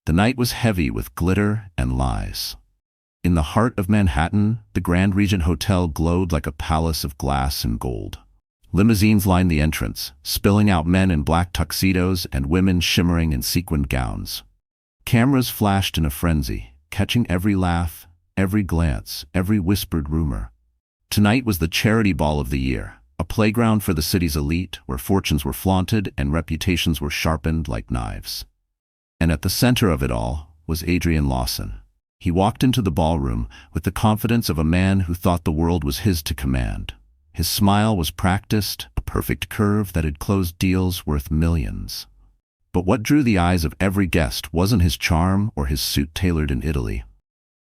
The night was heavy with glitter and lies. In the heart of Manhattan, the Grand Regent Hotel glowed like a palace of glass and gold. Limousines lined the entrance, spilling out men in black tuxedos and women shimmering in sequined gowns. Cameras flashed in a frenzy, catching every laugh, every glance, every whispered rumor. Tonight was the charity ball of the year, a playground for the city's elite where fortunes were flaunted and reputations were sharpened like knives. And at the center of it all was Adrian Lawson. He walked into the ballroom with the confidence of a man who thought the world was his to command. His smile was practiced, a perfect curve that had closed deals worth millions. But what drew the eyes of every guest wasn't his charm or his suit tailored in Italy.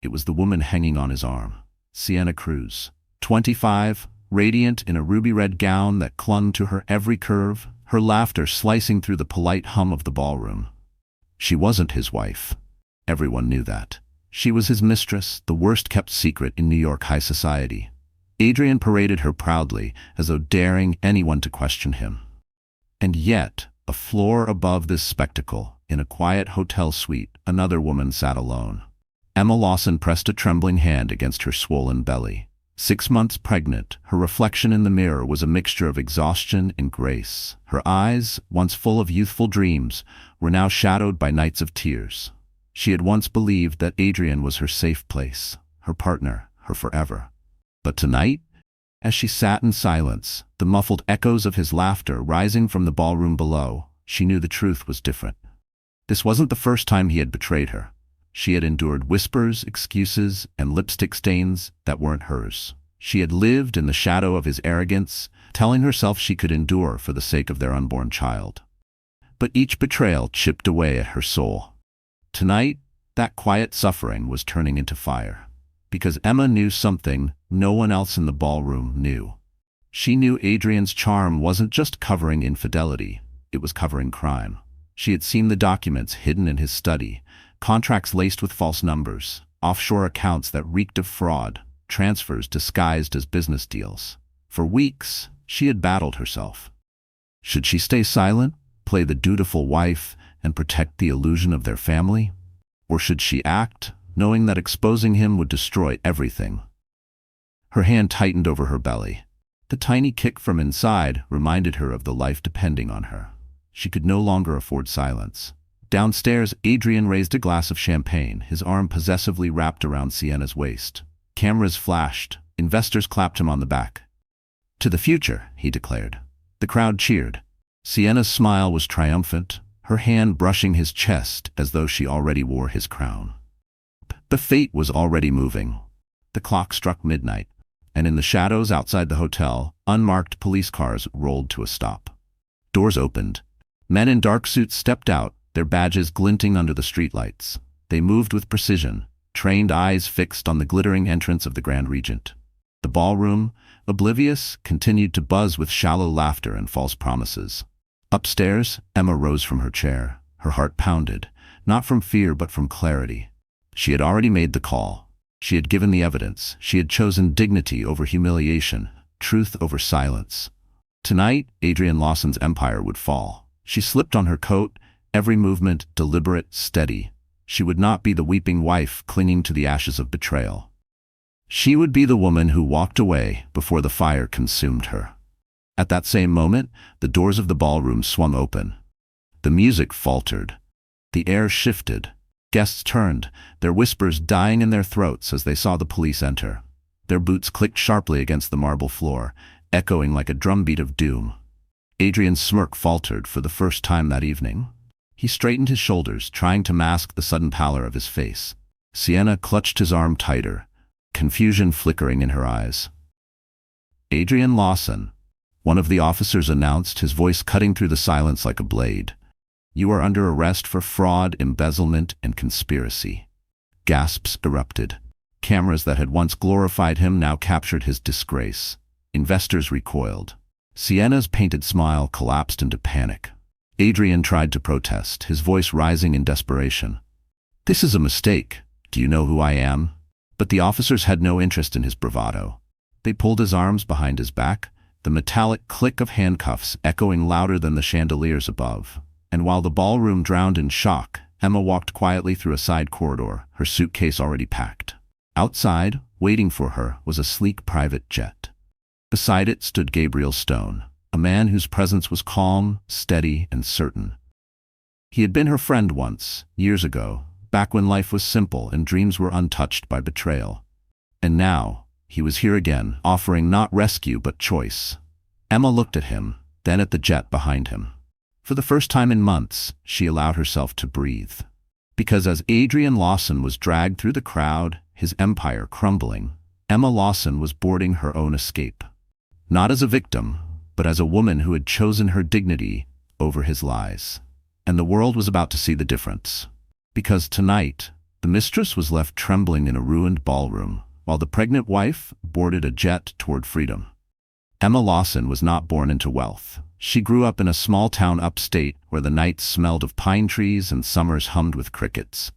It was the woman hanging on his arm, Sienna Cruz, 25, radiant in a ruby-red gown that clung to her every curve, her laughter slicing through the polite hum of the ballroom. She wasn't his wife. Everyone knew that. She was his mistress, the worst-kept secret in New York high society. Adrian paraded her proudly, as though daring anyone to question him. And yet, a floor above this spectacle, in a quiet hotel suite, another woman sat alone. Emma Lawson pressed a trembling hand against her swollen belly. 6 months pregnant, her reflection in the mirror was a mixture of exhaustion and grace. Her eyes, once full of youthful dreams, were now shadowed by nights of tears. She had once believed that Adrian was her safe place, her partner, her forever. But tonight, as she sat in silence, the muffled echoes of his laughter rising from the ballroom below, she knew the truth was different. This wasn't the first time he had betrayed her. She had endured whispers, excuses, and lipstick stains that weren't hers. She had lived in the shadow of his arrogance, telling herself she could endure for the sake of their unborn child. But each betrayal chipped away at her soul. Tonight, that quiet suffering was turning into fire. Because Emma knew something no one else in the ballroom knew. She knew Adrian's charm wasn't just covering infidelity, it was covering crime. She had seen the documents hidden in his study, contracts laced with false numbers, offshore accounts that reeked of fraud, transfers disguised as business deals. For weeks, she had battled herself. Should she stay silent, play the dutiful wife, and protect the illusion of their family? Or should she act, knowing that exposing him would destroy everything? Her hand tightened over her belly. The tiny kick from inside reminded her of the life depending on her. She could no longer afford silence. Downstairs, Adrian raised a glass of champagne, his arm possessively wrapped around Sienna's waist. Cameras flashed. Investors clapped him on the back. "To the future," he declared. The crowd cheered. Sienna's smile was triumphant, her hand brushing his chest as though she already wore his crown. The fate was already moving. The clock struck midnight, and in the shadows outside the hotel, unmarked police cars rolled to a stop. Doors opened. Men in dark suits stepped out, their badges glinting under the streetlights. They moved with precision, trained eyes fixed on the glittering entrance of the Grand Regent. The ballroom, oblivious, continued to buzz with shallow laughter and false promises. Upstairs, Emma rose from her chair. Her heart pounded, not from fear but from clarity. She had already made the call. She had given the evidence. She had chosen dignity over humiliation, truth over silence. Tonight, Adrian Lawson's empire would fall. She slipped on her coat, every movement deliberate, steady. She would not be the weeping wife clinging to the ashes of betrayal. She would be the woman who walked away before the fire consumed her. At that same moment, the doors of the ballroom swung open. The music faltered. The air shifted. Guests turned, their whispers dying in their throats as they saw the police enter. Their boots clicked sharply against the marble floor, echoing like a drumbeat of doom. Adrian's smirk faltered for the first time that evening. He straightened his shoulders, trying to mask the sudden pallor of his face. Sienna clutched his arm tighter, confusion flickering in her eyes. "Adrian Lawson," one of the officers announced, his voice cutting through the silence like a blade. "You are under arrest for fraud, embezzlement, and conspiracy." Gasps erupted. Cameras that had once glorified him now captured his disgrace. Investors recoiled. Sienna's painted smile collapsed into panic. Adrian tried to protest, his voice rising in desperation. "This is a mistake. Do you know who I am?" But the officers had no interest in his bravado. They pulled his arms behind his back, the metallic click of handcuffs echoing louder than the chandeliers above. And while the ballroom drowned in shock, Emma walked quietly through a side corridor, her suitcase already packed. Outside, waiting for her, was a sleek private jet. Beside it stood Gabriel Stone, a man whose presence was calm, steady, and certain. He had been her friend once, years ago, back when life was simple and dreams were untouched by betrayal. And now, he was here again, offering not rescue but choice. Emma looked at him, then at the jet behind him. For the first time in months, she allowed herself to breathe. Because as Adrian Lawson was dragged through the crowd, his empire crumbling, Emma Lawson was boarding her own escape. Not as a victim, but as a woman who had chosen her dignity over his lies. And the world was about to see the difference. Because tonight, the mistress was left trembling in a ruined ballroom, while the pregnant wife boarded a jet toward freedom. Emma Lawson was not born into wealth. She grew up in a small town upstate where the nights smelled of pine trees and summers hummed with crickets.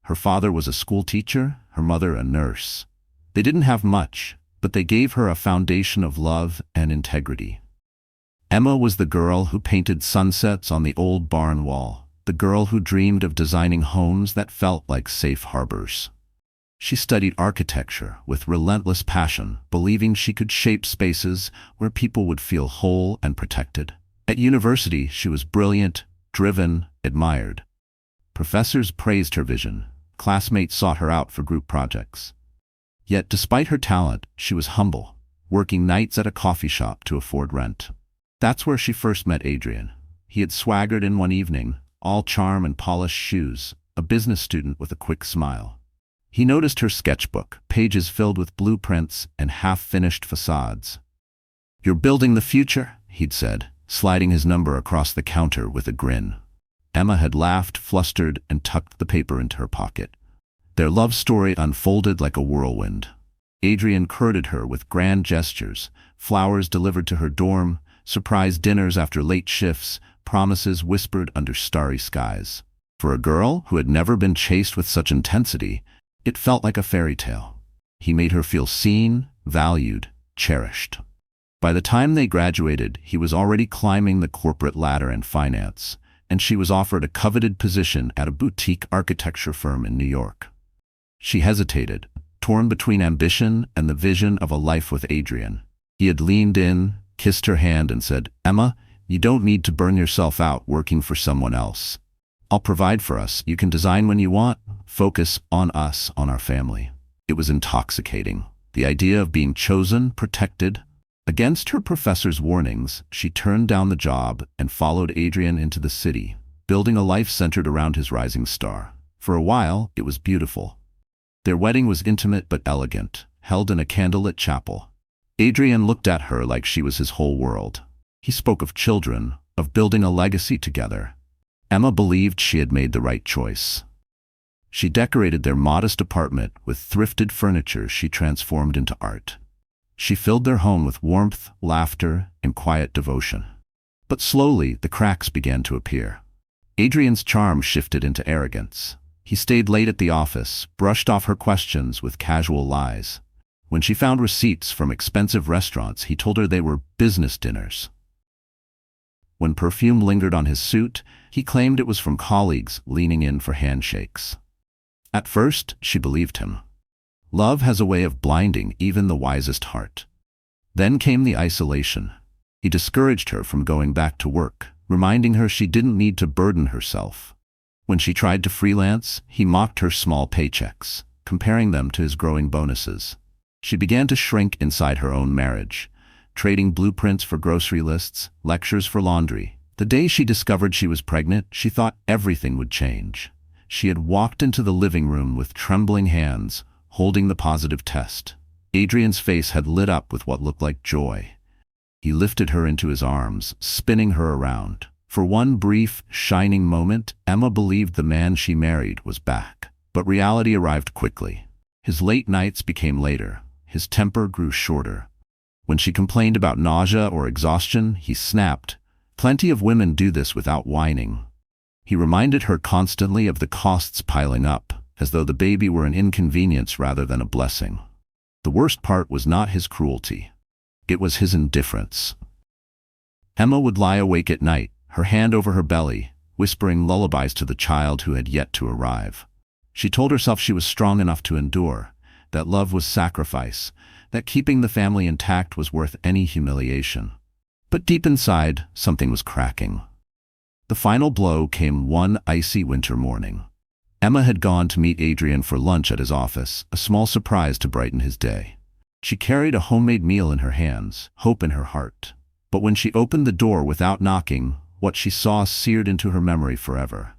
Her father was a school teacher, her mother a nurse. They didn't have much, but they gave her a foundation of love and integrity. Emma was the girl who painted sunsets on the old barn wall, the girl who dreamed of designing homes that felt like safe harbors. She studied architecture with relentless passion, believing she could shape spaces where people would feel whole and protected. At university, she was brilliant, driven, admired. Professors praised her vision. Classmates sought her out for group projects. Yet despite her talent, she was humble, working nights at a coffee shop to afford rent. That's where she first met Adrian. He had swaggered in one evening, all charm and polished shoes, a business student with a quick smile. He noticed her sketchbook, pages filled with blueprints and half-finished facades. "You're building the future," he'd said, sliding his number across the counter with a grin. Emma had laughed, flustered, and tucked the paper into her pocket. Their love story unfolded like a whirlwind. Adrian courted her with grand gestures, flowers delivered to her dorm, surprise dinners after late shifts, promises whispered under starry skies. For a girl who had never been chased with such intensity, it felt like a fairy tale. He made her feel seen, valued, cherished. By the time they graduated, he was already climbing the corporate ladder in finance, and she was offered a coveted position at a boutique architecture firm in New York. She hesitated, torn between ambition and the vision of a life with Adrian. He had leaned in, kissed her hand, and said, "Emma, you don't need to burn yourself out working for someone else. I'll provide for us. You can design when you want. Focus on us, on our family." It was intoxicating. The idea of being chosen, protected. Against her professor's warnings, she turned down the job and followed Adrian into the city, building a life centered around his rising star. For a while, it was beautiful. Their wedding was intimate but elegant, held in a candlelit chapel. Adrian looked at her like she was his whole world. He spoke of children, of building a legacy together. Emma believed she had made the right choice. She decorated their modest apartment with thrifted furniture she transformed into art. She filled their home with warmth, laughter, and quiet devotion. But slowly, the cracks began to appear. Adrian's charm shifted into arrogance. He stayed late at the office, brushed off her questions with casual lies. When she found receipts from expensive restaurants, he told her they were business dinners. When perfume lingered on his suit, he claimed it was from colleagues leaning in for handshakes. At first, she believed him. Love has a way of blinding even the wisest heart. Then came the isolation. He discouraged her from going back to work, reminding her she didn't need to burden herself. When she tried to freelance, he mocked her small paychecks, comparing them to his growing bonuses. She began to shrink inside her own marriage, trading blueprints for grocery lists, lectures for laundry. The day she discovered she was pregnant, she thought everything would change. She had walked into the living room with trembling hands, holding the positive test. Adrian's face had lit up with what looked like joy. He lifted her into his arms, spinning her around. For one brief, shining moment, Emma believed the man she married was back. But reality arrived quickly. His late nights became later. His temper grew shorter. When she complained about nausea or exhaustion, he snapped. Plenty of women do this without whining. He reminded her constantly of the costs piling up, as though the baby were an inconvenience rather than a blessing. The worst part was not his cruelty. It was his indifference. Emma would lie awake at night, her hand over her belly, whispering lullabies to the child who had yet to arrive. She told herself she was strong enough to endure, that love was sacrifice, that keeping the family intact was worth any humiliation. But deep inside, something was cracking. The final blow came one icy winter morning. Emma had gone to meet Adrian for lunch at his office, a small surprise to brighten his day. She carried a homemade meal in her hands, hope in her heart. But when she opened the door without knocking, what she saw seared into her memory forever.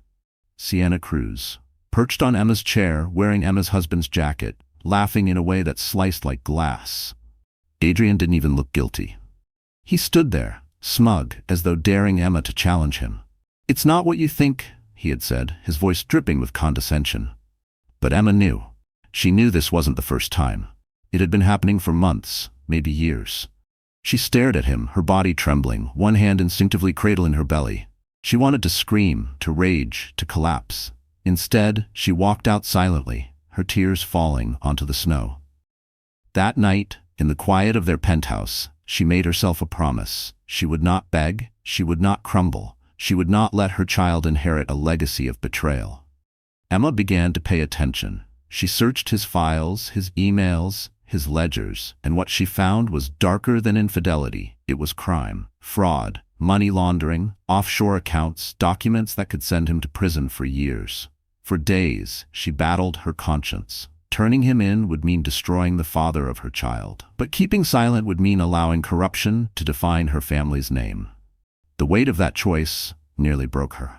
Sienna Cruz, perched on Emma's chair, wearing Emma's husband's jacket, laughing in a way that sliced like glass. Adrian didn't even look guilty. He stood there, smug, as though daring Emma to challenge him. "It's not what you think," he had said, his voice dripping with condescension. But Emma knew. She knew this wasn't the first time. It had been happening for months, maybe years. She stared at him, her body trembling, one hand instinctively cradling her belly. She wanted to scream, to rage, to collapse. Instead, she walked out silently, her tears falling onto the snow. That night, in the quiet of their penthouse, she made herself a promise. She would not beg, she would not crumble, she would not let her child inherit a legacy of betrayal. Emma began to pay attention. She searched his files, his emails, his ledgers, and what she found was darker than infidelity. It was crime, fraud, money laundering, offshore accounts, documents that could send him to prison for years. For days, she battled her conscience. Turning him in would mean destroying the father of her child, but keeping silent would mean allowing corruption to define her family's name. The weight of that choice nearly broke her.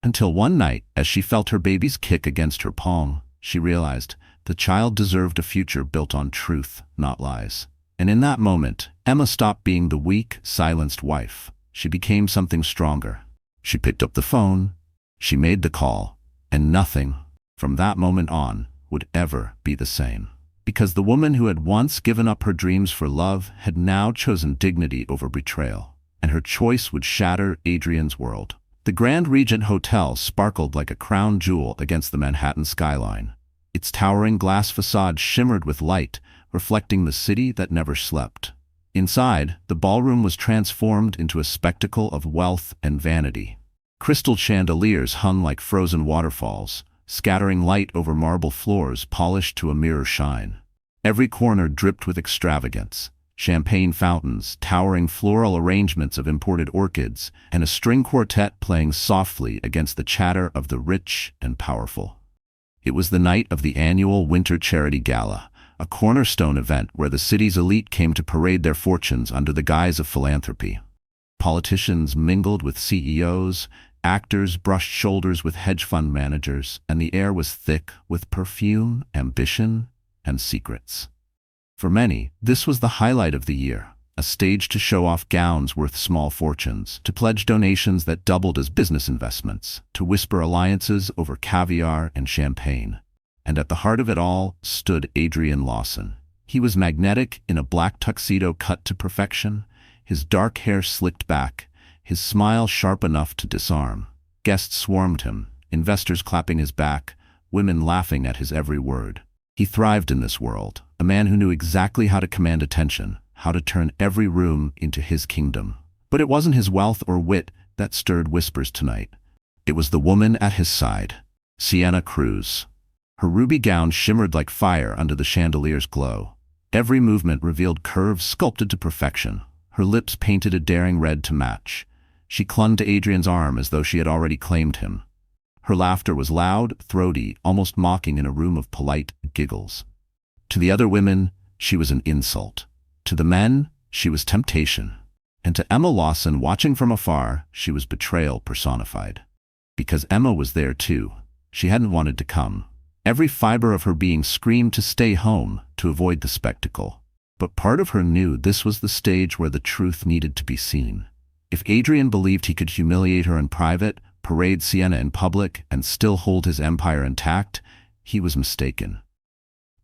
Until one night, as she felt her baby's kick against her palm, she realized the child deserved a future built on truth, not lies. And in that moment, Emma stopped being the weak, silenced wife. She became something stronger. She picked up the phone, she made the call, and nothing, from that moment on, would ever be the same. Because the woman who had once given up her dreams for love had now chosen dignity over betrayal, and her choice would shatter Adrian's world. The Grand Regent Hotel sparkled like a crown jewel against the Manhattan skyline. Its towering glass facade shimmered with light, reflecting the city that never slept. Inside, the ballroom was transformed into a spectacle of wealth and vanity. Crystal chandeliers hung like frozen waterfalls, scattering light over marble floors polished to a mirror shine. Every corner dripped with extravagance. Champagne fountains, towering floral arrangements of imported orchids, and a string quartet playing softly against the chatter of the rich and powerful. It was the night of the annual Winter Charity Gala, a cornerstone event where the city's elite came to parade their fortunes under the guise of philanthropy. Politicians mingled with CEOs, actors brushed shoulders with hedge fund managers, and the air was thick with perfume, ambition, and secrets. For many, this was the highlight of the year, a stage to show off gowns worth small fortunes, to pledge donations that doubled as business investments, to whisper alliances over caviar and champagne. And at the heart of it all stood Adrian Lawson. He was magnetic in a black tuxedo cut to perfection, his dark hair slicked back, his smile sharp enough to disarm. Guests swarmed him, investors clapping his back, women laughing at his every word. He thrived in this world, a man who knew exactly how to command attention, how to turn every room into his kingdom. But it wasn't his wealth or wit that stirred whispers tonight. It was the woman at his side, Sienna Cruz. Her ruby gown shimmered like fire under the chandelier's glow. Every movement revealed curves sculpted to perfection. Her lips painted a daring red to match. She clung to Adrian's arm as though she had already claimed him. Her laughter was loud, throaty, almost mocking in a room of polite giggles. To the other women, she was an insult. To the men, she was temptation. And to Emma Lawson, watching from afar, she was betrayal personified. Because Emma was there too. She hadn't wanted to come. Every fiber of her being screamed to stay home, to avoid the spectacle. But part of her knew this was the stage where the truth needed to be seen. If Adrian believed he could humiliate her in private, parade Sienna in public, and still hold his empire intact, he was mistaken.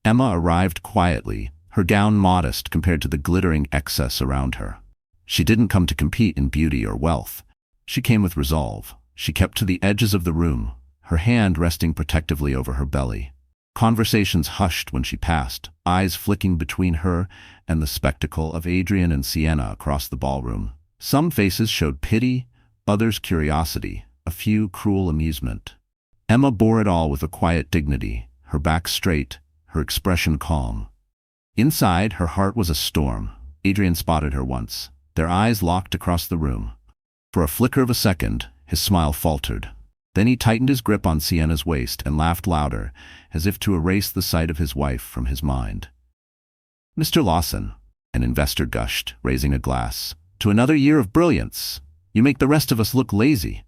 Emma arrived quietly, her gown modest compared to the glittering excess around her. She didn't come to compete in beauty or wealth. She came with resolve. She kept to the edges of the room, her hand resting protectively over her belly. Conversations hushed when she passed, eyes flicking between her and the spectacle of Adrian and Sienna across the ballroom. Some faces showed pity, others curiosity, a few cruel amusement. Emma bore it all with a quiet dignity, her back straight, her expression calm. Inside, her heart was a storm. Adrian spotted her once. Their eyes locked across the room. For a flicker of a second, his smile faltered. Then he tightened his grip on Sienna's waist and laughed louder, as if to erase the sight of his wife from his mind. "Mr. Lawson," an investor gushed, raising a glass, "to another year of brilliance. You make the rest of us look lazy."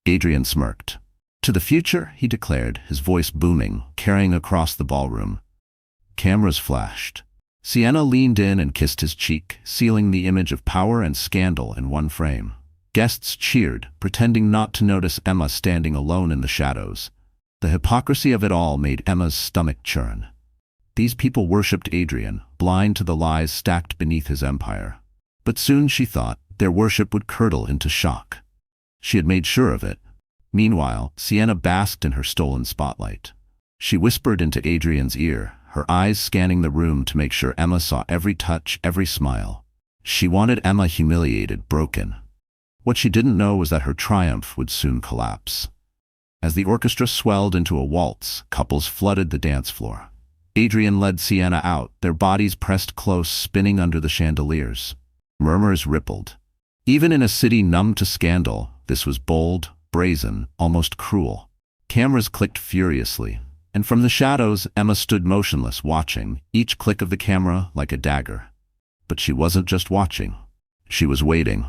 Adrian smirked. "To the future," he declared, his voice booming, carrying across the ballroom. Cameras flashed. Sienna leaned in and kissed his cheek, sealing the image of power and scandal in one frame. Guests cheered, pretending not to notice Emma standing alone in the shadows. The hypocrisy of it all made Emma's stomach churn. These people worshipped Adrian, blind to the lies stacked beneath his empire. But soon, she thought, their worship would curdle into shock. She had made sure of it. Meanwhile, Sienna basked in her stolen spotlight. She whispered into Adrian's ear, her eyes scanning the room to make sure Emma saw every touch, every smile. She wanted Emma humiliated, broken. What she didn't know was that her triumph would soon collapse. As the orchestra swelled into a waltz, couples flooded the dance floor. Adrian led Sienna out, their bodies pressed close, spinning under the chandeliers. Murmurs rippled. Even in a city numb to scandal, this was bold, brazen, almost cruel. Cameras clicked furiously, and from the shadows, Emma stood motionless, watching, each click of the camera like a dagger. But she wasn't just watching. She was waiting.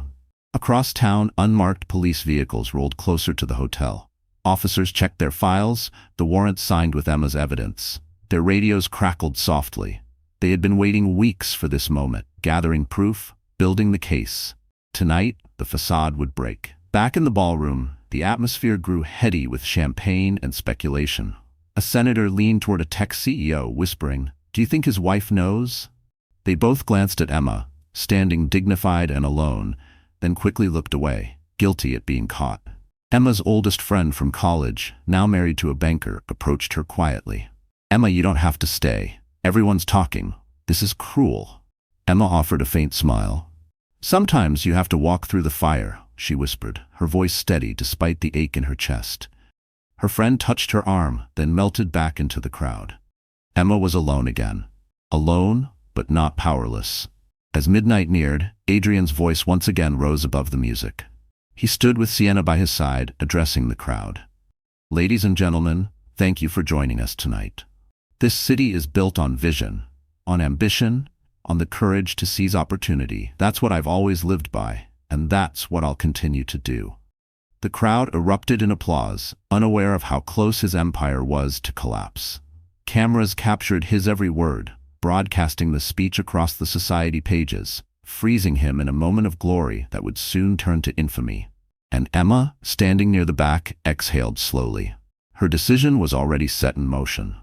Across town, unmarked police vehicles rolled closer to the hotel. Officers checked their files, the warrants signed with Emma's evidence. Their radios crackled softly. They had been waiting weeks for this moment, gathering proof, building the case. Tonight, the facade would break. Back in the ballroom, the atmosphere grew heady with champagne and speculation. A senator leaned toward a tech CEO, whispering, "Do you think his wife knows?" They both glanced at Emma, standing dignified and alone, then quickly looked away, guilty at being caught. Emma's oldest friend from college, now married to a banker, approached her quietly. "Emma, you don't have to stay. Everyone's talking. This is cruel." Emma offered a faint smile. "Sometimes you have to walk through the fire," she whispered, her voice steady despite the ache in her chest. Her friend touched her arm, then melted back into the crowd. Emma was alone again. Alone, but not powerless. As midnight neared, Adrian's voice once again rose above the music. He stood with Sienna by his side, addressing the crowd. "Ladies and gentlemen, thank you for joining us tonight. This city is built on vision, on ambition, on the courage to seize opportunity. That's what I've always lived by, and that's what I'll continue to do." The crowd erupted in applause, unaware of how close his empire was to collapse. Cameras captured his every word, broadcasting the speech across the society pages, freezing him in a moment of glory that would soon turn to infamy. And Emma, standing near the back, exhaled slowly. Her decision was already set in motion.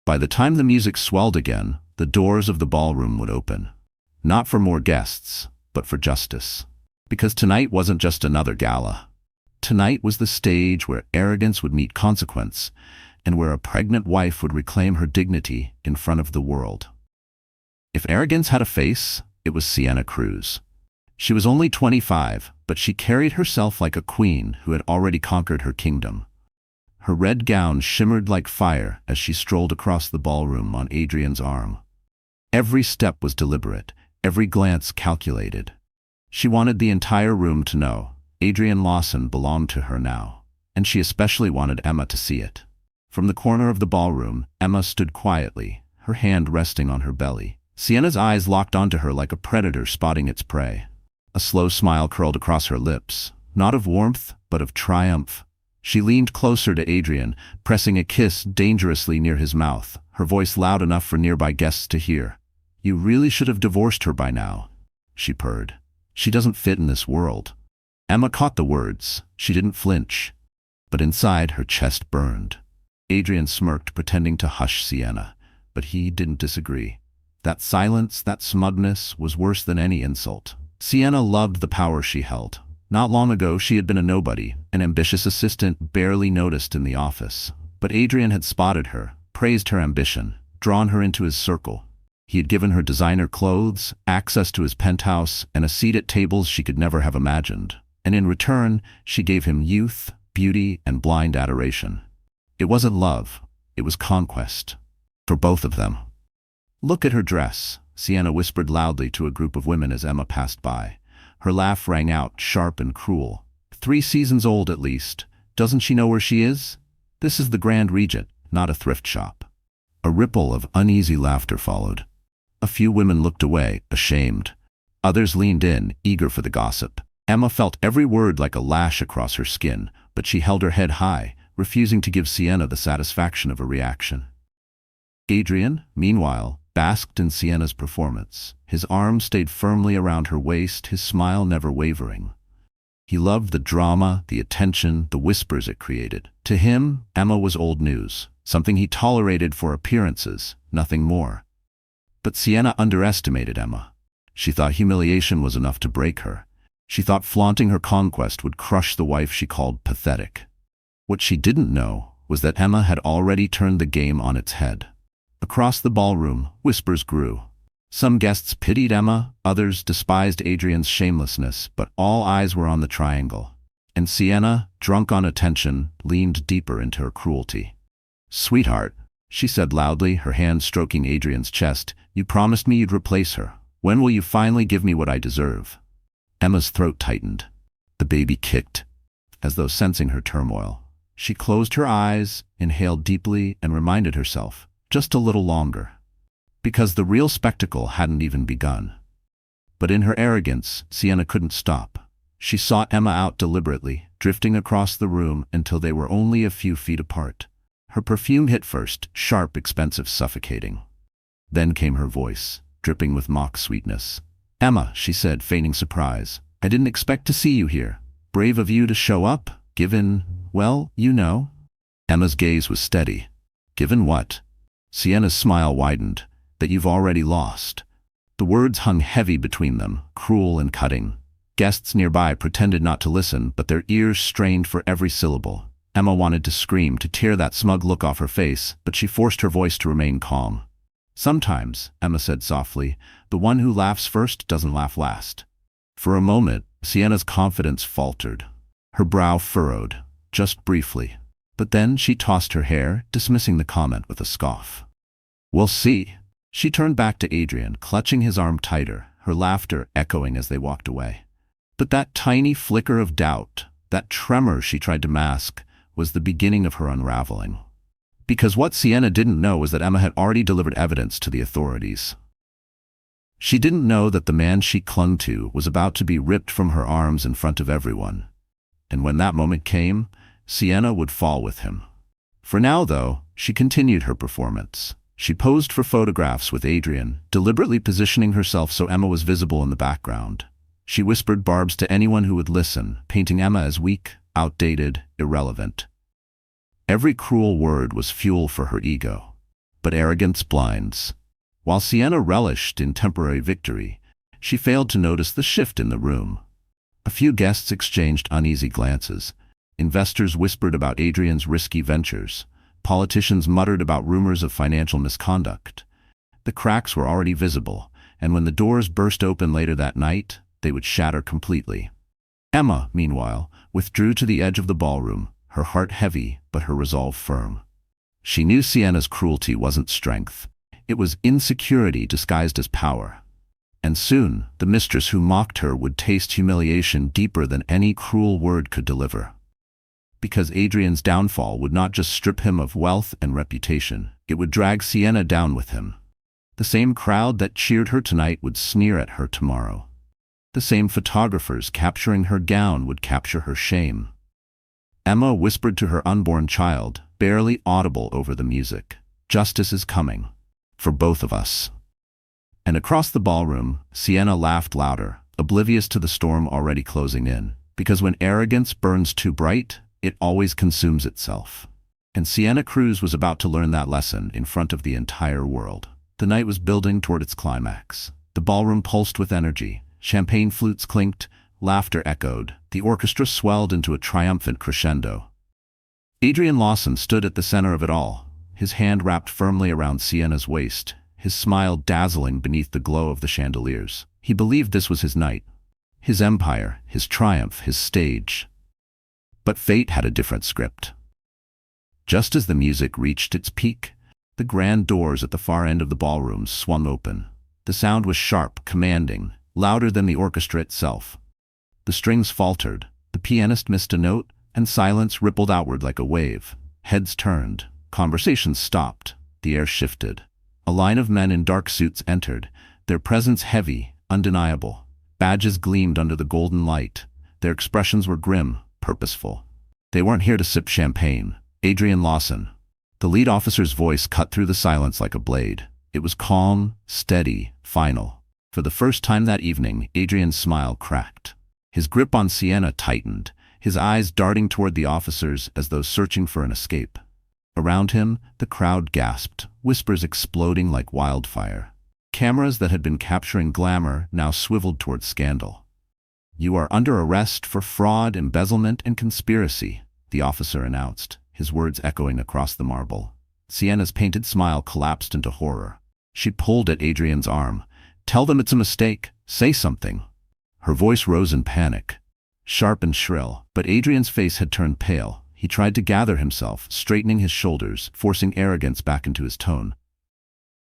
By the time the music swelled again, the doors of the ballroom would open. Not for more guests, but for justice. Because tonight wasn't just another gala. Tonight was the stage where arrogance would meet consequence, and where a pregnant wife would reclaim her dignity in front of the world. If arrogance had a face, it was Sienna Cruz. She was only 25, but she carried herself like a queen who had already conquered her kingdom. Her red gown shimmered like fire as she strolled across the ballroom on Adrian's arm. Every step was deliberate, every glance calculated. She wanted the entire room to know Adrian Lawson belonged to her now, and she especially wanted Emma to see it. From the corner of the ballroom, Emma stood quietly, her hand resting on her belly. Sienna's eyes locked onto her like a predator spotting its prey. A slow smile curled across her lips, not of warmth, but of triumph. She leaned closer to Adrian, pressing a kiss dangerously near his mouth, her voice loud enough for nearby guests to hear. "You really should have divorced her by now," she purred. "She doesn't fit in this world." Emma caught the words. She didn't flinch. But inside, her chest burned. Adrian smirked, pretending to hush Sienna, but he didn't disagree. That silence, that smugness, was worse than any insult. Sienna loved the power she held. Not long ago, she had been a nobody, an ambitious assistant barely noticed in the office. But Adrian had spotted her, praised her ambition, drawn her into his circle. He had given her designer clothes, access to his penthouse, and a seat at tables she could never have imagined. And in return, she gave him youth, beauty, and blind adoration. It wasn't love, it was conquest. For both of them. "Look at her dress," Sienna whispered loudly to a group of women as Emma passed by. Her laugh rang out, sharp and cruel. 3 seasons old at least. Doesn't she know where she is? This is the Grand Regent, not a thrift shop. A ripple of uneasy laughter followed. A few women looked away, ashamed. Others leaned in, eager for the gossip. Emma felt every word like a lash across her skin, but she held her head high, refusing to give Sienna the satisfaction of a reaction. Adrian, meanwhile, basked in Sienna's performance. His arms stayed firmly around her waist, his smile never wavering. He loved the drama, the attention, the whispers it created. To him, Emma was old news, something he tolerated for appearances, nothing more. But Sienna underestimated Emma. She thought humiliation was enough to break her. She thought flaunting her conquest would crush the wife she called pathetic. What she didn't know was that Emma had already turned the game on its head. Across the ballroom, whispers grew. Some guests pitied Emma, others despised Adrian's shamelessness, but all eyes were on the triangle. And Sienna, drunk on attention, leaned deeper into her cruelty. "Sweetheart," she said loudly, her hand stroking Adrian's chest, "you promised me you'd replace her. When will you finally give me what I deserve?" Emma's throat tightened. The baby kicked, as though sensing her turmoil. She closed her eyes, inhaled deeply, and reminded herself, just a little longer. Because the real spectacle hadn't even begun. But in her arrogance, Sienna couldn't stop. She sought Emma out deliberately, drifting across the room until they were only a few feet apart. Her perfume hit first, sharp, expensive, suffocating. Then came her voice, dripping with mock sweetness. "Emma," she said, feigning surprise, "I didn't expect to see you here. Brave of you to show up, given, well, you know." Emma's gaze was steady. "Given what?" Sienna's smile widened. "That you've already lost." The words hung heavy between them, cruel and cutting. Guests nearby pretended not to listen, but their ears strained for every syllable. Emma wanted to scream, to tear that smug look off her face, but she forced her voice to remain calm. "Sometimes," Emma said softly, "the one who laughs first doesn't laugh last." For a moment, Sienna's confidence faltered. Her brow furrowed, just briefly. But then she tossed her hair, dismissing the comment with a scoff. "We'll see." She turned back to Adrian, clutching his arm tighter, her laughter echoing as they walked away. But that tiny flicker of doubt, that tremor she tried to mask, was the beginning of her unraveling. Because what Sienna didn't know was that Emma had already delivered evidence to the authorities. She didn't know that the man she clung to was about to be ripped from her arms in front of everyone. And when that moment came, Sienna would fall with him. For now, though, she continued her performance. She posed for photographs with Adrian, deliberately positioning herself so Emma was visible in the background. She whispered barbs to anyone who would listen, painting Emma as weak, outdated, irrelevant. Every cruel word was fuel for her ego. But arrogance blinds. While Sienna relished in temporary victory, she failed to notice the shift in the room. A few guests exchanged uneasy glances. Investors whispered about Adrian's risky ventures. Politicians muttered about rumors of financial misconduct. The cracks were already visible, and when the doors burst open later that night, they would shatter completely. Emma, meanwhile, withdrew to the edge of the ballroom, her heart heavy but her resolve firm. She knew Sienna's cruelty wasn't strength. It was insecurity disguised as power. And soon, the mistress who mocked her would taste humiliation deeper than any cruel word could deliver. Because Adrian's downfall would not just strip him of wealth and reputation, it would drag Sienna down with him. The same crowd that cheered her tonight would sneer at her tomorrow. The same photographers capturing her gown would capture her shame. Emma whispered to her unborn child, barely audible over the music, "Justice is coming. For both of us." And across the ballroom, Sienna laughed louder, oblivious to the storm already closing in. Because when arrogance burns too bright, it always consumes itself. And Sienna Cruz was about to learn that lesson in front of the entire world. The night was building toward its climax. The ballroom pulsed with energy. Champagne flutes clinked, laughter echoed. The orchestra swelled into a triumphant crescendo. Adrian Lawson stood at the center of it all, his hand wrapped firmly around Sienna's waist, his smile dazzling beneath the glow of the chandeliers. He believed this was his night, his empire, his triumph, his stage. But fate had a different script. Just as the music reached its peak, the grand doors at the far end of the ballroom swung open. The sound was sharp, commanding, louder than the orchestra itself. The strings faltered, the pianist missed a note, and silence rippled outward like a wave. Heads turned, conversations stopped, the air shifted. A line of men in dark suits entered, their presence heavy, undeniable. Badges gleamed under the golden light. Their expressions were grim, purposeful. They weren't here to sip champagne. Adrian Lawson. The lead officer's voice cut through the silence like a blade. It was calm, steady, final. For the first time that evening, Adrian's smile cracked. His grip on Sienna tightened, his eyes darting toward the officers as though searching for an escape. Around him, the crowd gasped, whispers exploding like wildfire. Cameras that had been capturing glamour now swiveled toward scandal. "You are under arrest for fraud, embezzlement, and conspiracy," the officer announced, his words echoing across the marble. Sienna's painted smile collapsed into horror. She pulled at Adrian's arm. "Tell them it's a mistake. Say something." Her voice rose in panic, sharp and shrill, but Adrian's face had turned pale. He tried to gather himself, straightening his shoulders, forcing arrogance back into his tone.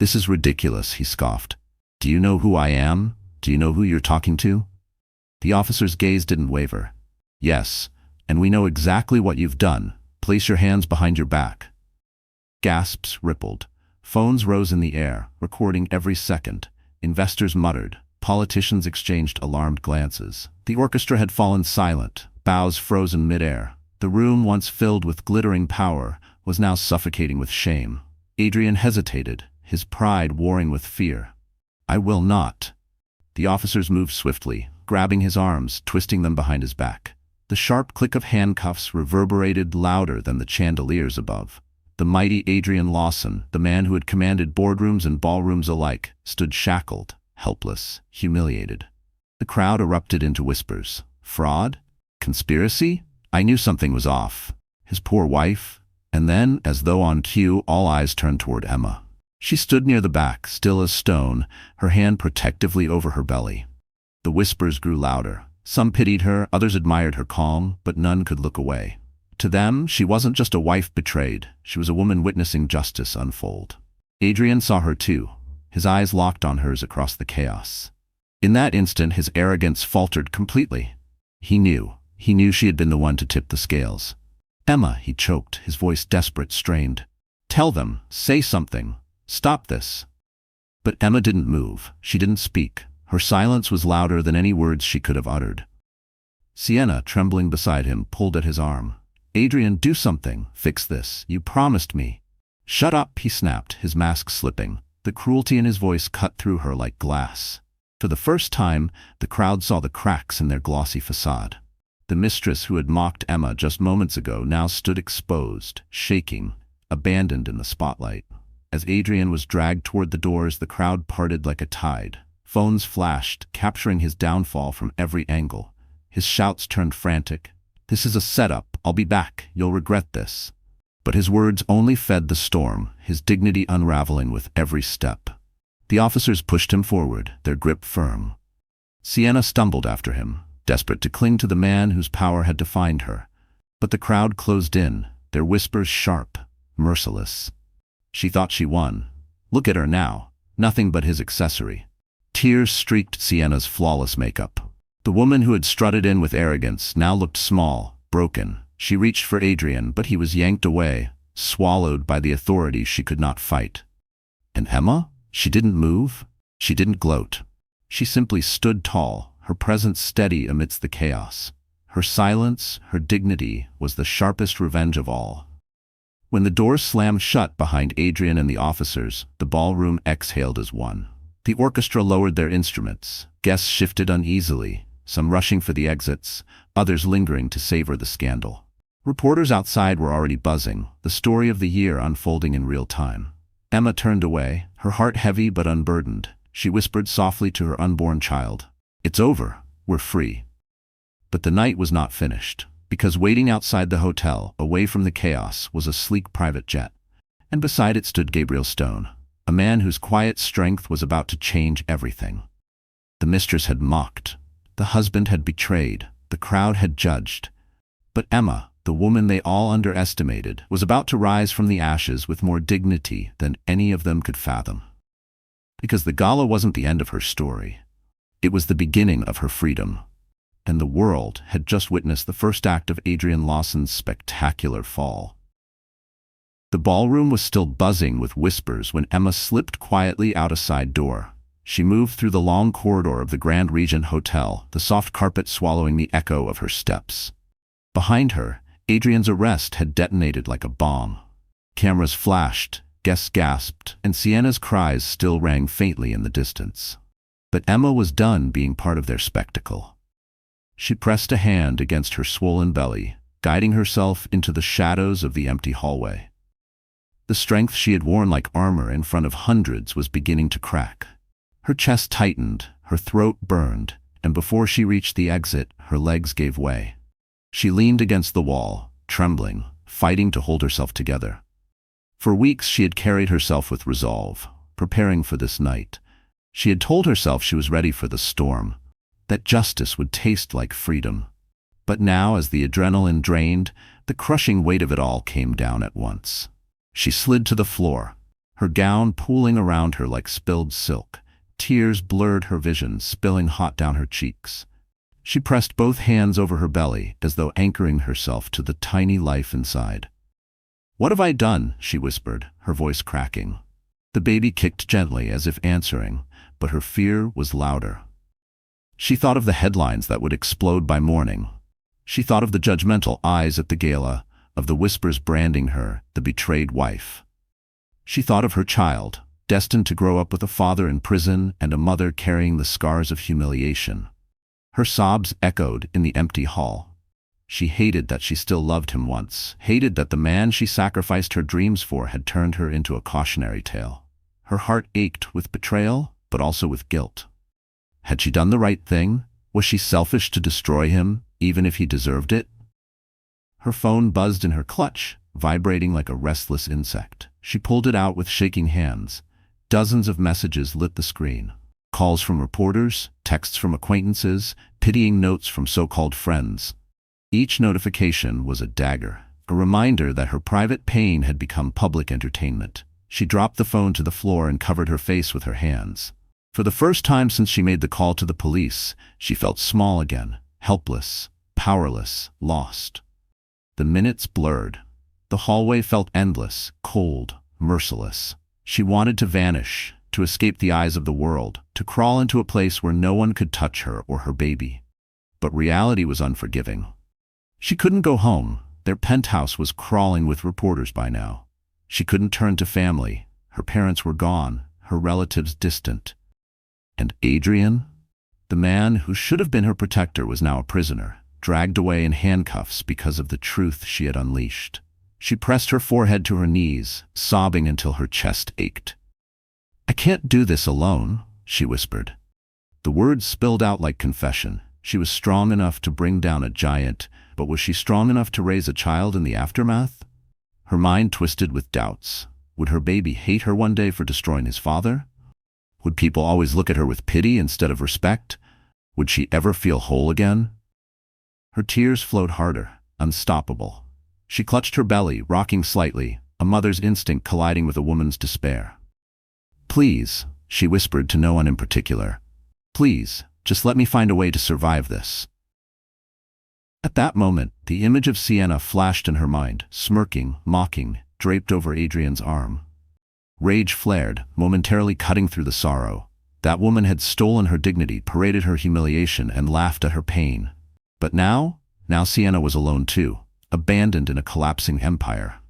"This is ridiculous," he scoffed. "Do you know who I am? Do you know who you're talking to?" The officer's gaze didn't waver. "Yes, and we know exactly what you've done. Place your hands behind your back." Gasps rippled. Phones rose in the air, recording every second. Investors muttered. Politicians exchanged alarmed glances. The orchestra had fallen silent, bows frozen midair. The room, once filled with glittering power, was now suffocating with shame. Adrian hesitated, his pride warring with fear. "I will not." The officers moved swiftly, grabbing his arms, twisting them behind his back. The sharp click of handcuffs reverberated louder than the chandeliers above. The mighty Adrian Lawson, the man who had commanded boardrooms and ballrooms alike, stood shackled, helpless, humiliated. The crowd erupted into whispers. Fraud? Conspiracy? I knew something was off. His poor wife? And then, as though on cue, all eyes turned toward Emma. She stood near the back, still as stone, her hand protectively over her belly. The whispers grew louder. Some pitied her, others admired her calm, but none could look away. To them, she wasn't just a wife betrayed. She was a woman witnessing justice unfold. Adrian saw her too, his eyes locked on hers across the chaos. In that instant, his arrogance faltered completely. He knew she had been the one to tip the scales. "Emma," he choked, his voice desperate, strained. "Tell them, say something. Stop this." But Emma didn't move. She didn't speak. Her silence was louder than any words she could have uttered. Sienna, trembling beside him, pulled at his arm. "Adrian, do something. Fix this. You promised me." "Shut up," he snapped, his mask slipping. The cruelty in his voice cut through her like glass. For the first time, the crowd saw the cracks in their glossy facade. The mistress who had mocked Emma just moments ago now stood exposed, shaking, abandoned in the spotlight. As Adrian was dragged toward the doors, the crowd parted like a tide. Phones flashed, capturing his downfall from every angle. His shouts turned frantic. "This is a setup. I'll be back. You'll regret this." But his words only fed the storm, his dignity unraveling with every step. The officers pushed him forward, their grip firm. Sienna stumbled after him, desperate to cling to the man whose power had defined her. But the crowd closed in, their whispers sharp, merciless. She thought she won. Look at her now, nothing but his accessory. Tears streaked Sienna's flawless makeup. The woman who had strutted in with arrogance now looked small, broken. She reached for Adrian, but he was yanked away, swallowed by the authority she could not fight. And Emma? She didn't move. She didn't gloat. She simply stood tall, her presence steady amidst the chaos. Her silence, her dignity, was the sharpest revenge of all. When the doors slammed shut behind Adrian and the officers, the ballroom exhaled as one. The orchestra lowered their instruments. Guests shifted uneasily, some rushing for the exits, others lingering to savor the scandal. Reporters outside were already buzzing, the story of the year unfolding in real time. Emma turned away, her heart heavy but unburdened. She whispered softly to her unborn child, "It's over. We're free." But the night was not finished, because waiting outside the hotel, away from the chaos, was a sleek private jet. And beside it stood Gabriel Stone, a man whose quiet strength was about to change everything. The mistress had mocked. The husband had betrayed. The crowd had judged. But Emma, the woman they all underestimated, was about to rise from the ashes with more dignity than any of them could fathom. Because the gala wasn't the end of her story. It was the beginning of her freedom. And the world had just witnessed the first act of Adrienne Lawson's spectacular fall. The ballroom was still buzzing with whispers when Emma slipped quietly out a side door. She moved through the long corridor of the Grand Regent Hotel, the soft carpet swallowing the echo of her steps. Behind her, Adrienne's arrest had detonated like a bomb. Cameras flashed, guests gasped, and Sienna's cries still rang faintly in the distance. But Emma was done being part of their spectacle. She pressed a hand against her swollen belly, guiding herself into the shadows of the empty hallway. The strength she had worn like armor in front of hundreds was beginning to crack. Her chest tightened, her throat burned, and before she reached the exit, her legs gave way. She leaned against the wall, trembling, fighting to hold herself together. For weeks she had carried herself with resolve, preparing for this night. She had told herself she was ready for the storm, that justice would taste like freedom. But now, as the adrenaline drained, the crushing weight of it all came down at once. She slid to the floor, her gown pooling around her like spilled silk. Tears blurred her vision, spilling hot down her cheeks. She pressed both hands over her belly, as though anchoring herself to the tiny life inside. "What have I done?" she whispered, her voice cracking. The baby kicked gently, as if answering, but her fear was louder. She thought of the headlines that would explode by morning. She thought of the judgmental eyes at the gala, of the whispers branding her the betrayed wife. She thought of her child, destined to grow up with a father in prison and a mother carrying the scars of humiliation. Her sobs echoed in the empty hall. She hated that she still loved him once, hated that the man she sacrificed her dreams for had turned her into a cautionary tale. Her heart ached with betrayal, but also with guilt. Had she done the right thing? Was she selfish to destroy him, even if he deserved it? Her phone buzzed in her clutch, vibrating like a restless insect. She pulled it out with shaking hands. Dozens of messages lit the screen. Calls from reporters, texts from acquaintances, pitying notes from so-called friends. Each notification was a dagger, a reminder that her private pain had become public entertainment. She dropped the phone to the floor and covered her face with her hands. For the first time since she made the call to the police, she felt small again, helpless, powerless, lost. The minutes blurred. The hallway felt endless, cold, merciless. She wanted to vanish, to escape the eyes of the world, to crawl into a place where no one could touch her or her baby. But reality was unforgiving. She couldn't go home. Their penthouse was crawling with reporters by now. She couldn't turn to family. Her parents were gone, her relatives distant. And Adrienne? The man who should have been her protector was now a prisoner, dragged away in handcuffs because of the truth she had unleashed. She pressed her forehead to her knees, sobbing until her chest ached. "I can't do this alone," she whispered. The words spilled out like confession. She was strong enough to bring down a giant, but was she strong enough to raise a child in the aftermath? Her mind twisted with doubts. Would her baby hate her one day for destroying his father? Would people always look at her with pity instead of respect? Would she ever feel whole again? Her tears flowed harder, unstoppable. She clutched her belly, rocking slightly, a mother's instinct colliding with a woman's despair. "Please," she whispered to no one in particular. "Please, just let me find a way to survive this." At that moment, the image of Sienna flashed in her mind, smirking, mocking, draped over Adrienne's arm. Rage flared, momentarily cutting through the sorrow. That woman had stolen her dignity, paraded her humiliation, and laughed at her pain. But now Sienna was alone too, abandoned in a collapsing empire.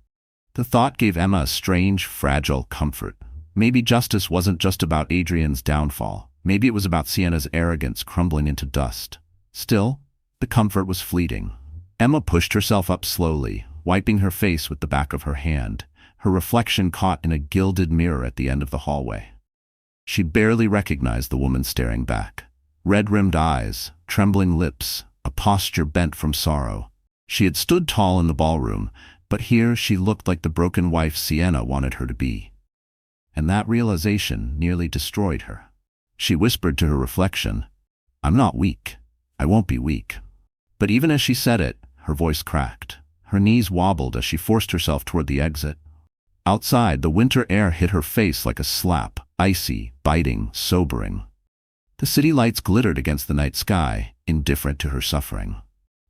The thought gave Emma a strange, fragile comfort. Maybe justice wasn't just about Adrienne's downfall. Maybe it was about Sienna's arrogance crumbling into dust. Still, the comfort was fleeting. Emma pushed herself up slowly, wiping her face with the back of her hand, her reflection caught in a gilded mirror at the end of the hallway. She barely recognized the woman staring back. Red-rimmed eyes, trembling lips, a posture bent from sorrow. She had stood tall in the ballroom, but here she looked like the broken wife Sienna wanted her to be. And that realization nearly destroyed her. She whispered to her reflection, "I'm not weak. I won't be weak." But even as she said it, her voice cracked. Her knees wobbled as she forced herself toward the exit. Outside, the winter air hit her face like a slap, icy, biting, sobering. The city lights glittered against the night sky, indifferent to her suffering.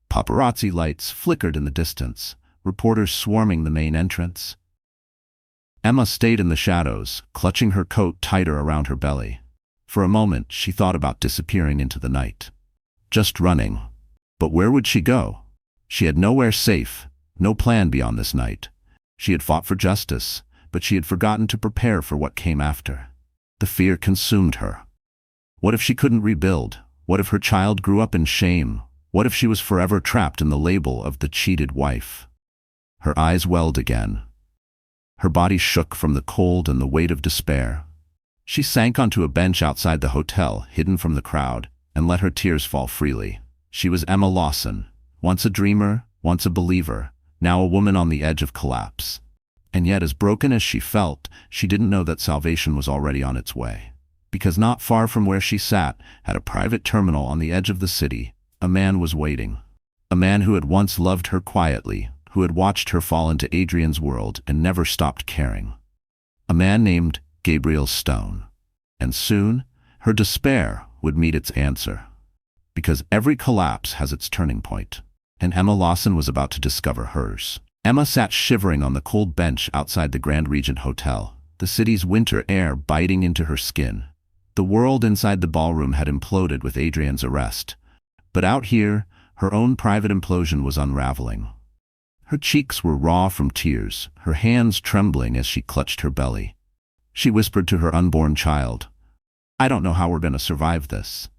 Paparazzi lights flickered in the distance, reporters swarming the main entrance. Emma stayed in the shadows, clutching her coat tighter around her belly. For a moment, she thought about disappearing into the night. Just running. But where would she go? She had nowhere safe, no plan beyond this night. She had fought for justice, but she had forgotten to prepare for what came after. The fear consumed her. What if she couldn't rebuild? What if her child grew up in shame? What if she was forever trapped in the label of the cheated wife? Her eyes welled again. Her body shook from the cold and the weight of despair. She sank onto a bench outside the hotel, hidden from the crowd, and let her tears fall freely. She was Emma Lawson, once a dreamer, once a believer, now a woman on the edge of collapse. And yet, as broken as she felt, she didn't know that salvation was already on its way. Because not far from where she sat, at a private terminal on the edge of the city, a man was waiting. A man who had once loved her quietly, who had watched her fall into Adrian's world and never stopped caring. A man named Gabriel Stone. And soon, her despair would meet its answer. Because every collapse has its turning point, and Emma Lawson was about to discover hers. Emma sat shivering on the cold bench outside the Grand Regent Hotel, the city's winter air biting into her skin. The world inside the ballroom had imploded with Adrian's arrest, but out here, her own private implosion was unraveling. Her cheeks were raw from tears, her hands trembling as she clutched her belly. She whispered to her unborn child, "I don't know how we're going to survive this."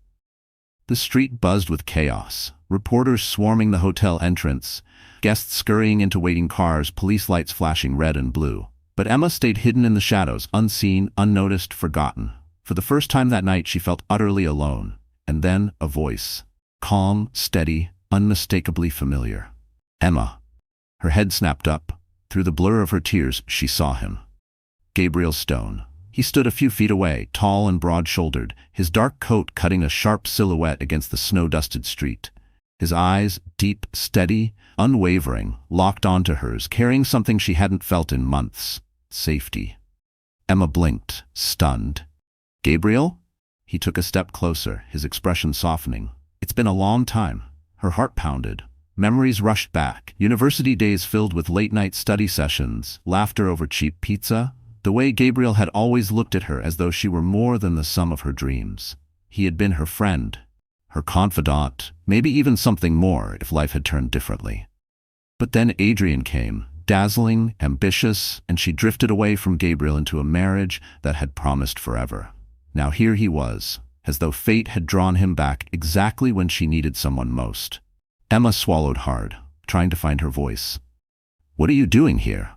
The street buzzed with chaos, reporters swarming the hotel entrance, guests scurrying into waiting cars, police lights flashing red and blue. But Emma stayed hidden in the shadows, unseen, unnoticed, forgotten. For the first time that night, she felt utterly alone. And then a voice. Calm, steady, unmistakably familiar. Emma. Her head snapped up. Through the blur of her tears, she saw him. Gabriel Stone. He stood a few feet away, tall and broad-shouldered, his dark coat cutting a sharp silhouette against the snow-dusted street. His eyes, deep, steady, unwavering, locked onto hers, carrying something she hadn't felt in months. Safety. Emma blinked, stunned. "Gabriel?" He took a step closer, his expression softening. "It's been a long time." Her heart pounded. Memories rushed back. University days filled with late-night study sessions, laughter over cheap pizza. The way Gabriel had always looked at her as though she were more than the sum of her dreams. He had been her friend, her confidant, maybe even something more if life had turned differently. But then Adrian came, dazzling, ambitious, and she drifted away from Gabriel into a marriage that had promised forever. Now here he was, as though fate had drawn him back exactly when she needed someone most. Emma swallowed hard, trying to find her voice. "What are you doing here?"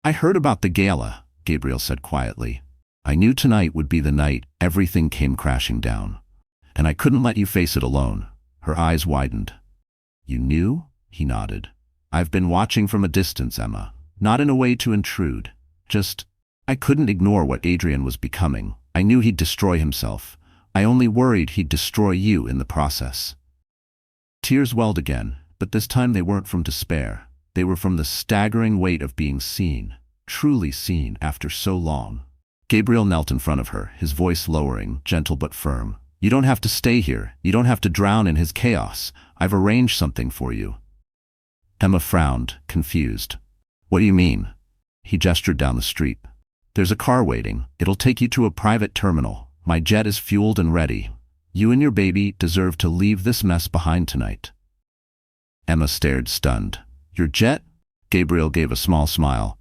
"I heard about the gala," Gabriel said quietly. "I knew tonight would be the night everything came crashing down. And I couldn't let you face it alone." Her eyes widened. "You knew?" He nodded. "I've been watching from a distance, Emma. Not in a way to intrude. Just, I couldn't ignore what Adrian was becoming. I knew he'd destroy himself. I only worried he'd destroy you in the process." Tears welled again, but this time they weren't from despair. They were from the staggering weight of being seen, truly seen after so long. Gabriel knelt in front of her, his voice lowering, gentle but firm. "You don't have to stay here. You don't have to drown in his chaos. I've arranged something for you." Emma frowned, confused. "What do you mean?" He gestured down the street. "There's a car waiting. It'll take you to a private terminal. My jet is fueled and ready. You and your baby deserve to leave this mess behind tonight." Emma stared, stunned. "Your jet?" Gabriel gave a small smile.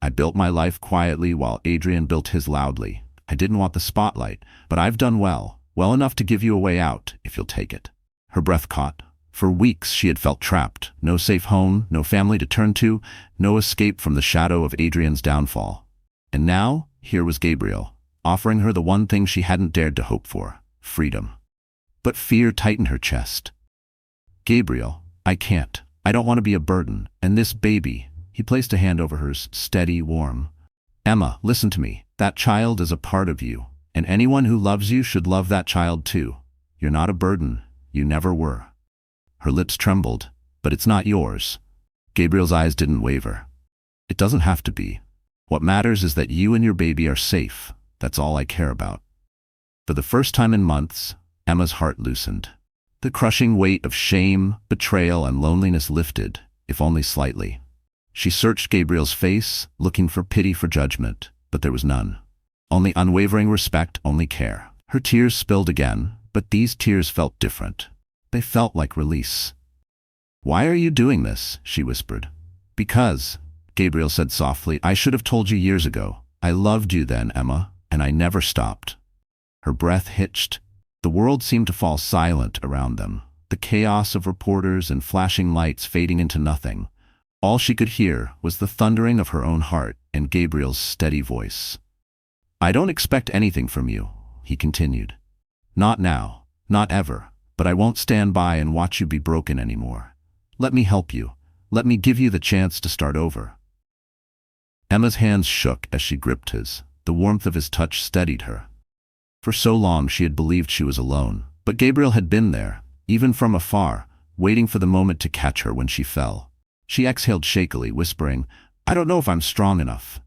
"I built my life quietly while Adrian built his loudly. I didn't want the spotlight, but I've done well enough to give you a way out, if you'll take it." Her breath caught. For weeks she had felt trapped. No safe home, no family to turn to, no escape from the shadow of Adrian's downfall. And now, here was Gabriel, offering her the one thing she hadn't dared to hope for, freedom. But fear tightened her chest. "Gabriel, I can't. I don't want to be a burden. And this baby," he placed a hand over hers, steady, warm. "Emma, listen to me. That child is a part of you. And anyone who loves you should love that child too. You're not a burden. You never were." Her lips trembled. "But it's not yours." Gabriel's eyes didn't waver. It doesn't have to be. What matters is that you and your baby are safe. That's all I care about. For the first time in months, Emma's heart loosened. The crushing weight of shame, betrayal, and loneliness lifted, if only slightly. She searched Gabriel's face, looking for pity, for judgment, but there was none. Only unwavering respect, only care. Her tears spilled again, but these tears felt different. They felt like release. "Why are you doing this?" she whispered. "Because," Gabriel said softly, "I should have told you years ago. I loved you then, Emma, and I never stopped." Her breath hitched. The world seemed to fall silent around them, the chaos of reporters and flashing lights fading into nothing. All she could hear was the thundering of her own heart and Gabriel's steady voice. "I don't expect anything from you," he continued. "Not now, not ever, but I won't stand by and watch you be broken anymore. Let me help you. Let me give you the chance to start over." Emma's hands shook as she gripped his. The warmth of his touch steadied her. For so long she had believed she was alone, but Gabriel had been there, even from afar, waiting for the moment to catch her when she fell. She exhaled shakily, whispering, "I don't know if I'm strong enough."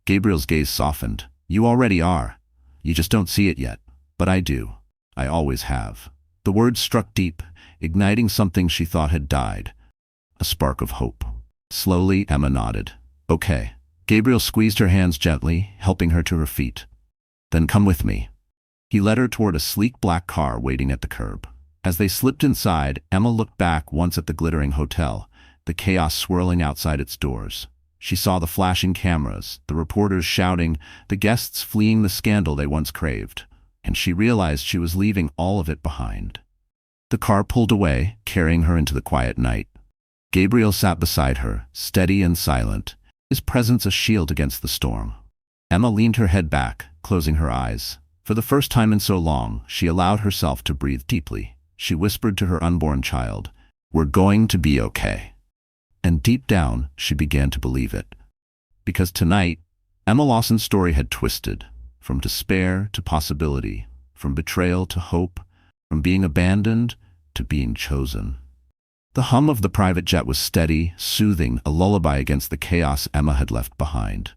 Gabriel's gaze softened. "You already are. You just don't see it yet. But I do. I always have." The words struck deep, igniting something she thought had died. A spark of hope. Slowly, Emma nodded. "Okay." Gabriel squeezed her hands gently, helping her to her feet. "Then come with me." He led her toward a sleek black car waiting at the curb. As they slipped inside, Emma looked back once at the glittering hotel, the chaos swirling outside its doors. She saw the flashing cameras, the reporters shouting, the guests fleeing the scandal they once craved, and she realized she was leaving all of it behind. The car pulled away, carrying her into the quiet night. Gabriel sat beside her, steady and silent, his presence a shield against the storm. Emma leaned her head back, closing her eyes. For the first time in so long, she allowed herself to breathe deeply. She whispered to her unborn child, "We're going to be okay." And deep down, she began to believe it. Because tonight, Emma Lawson's story had twisted, from despair to possibility, from betrayal to hope, from being abandoned to being chosen. The hum of the private jet was steady, soothing, a lullaby against the chaos Emma had left behind.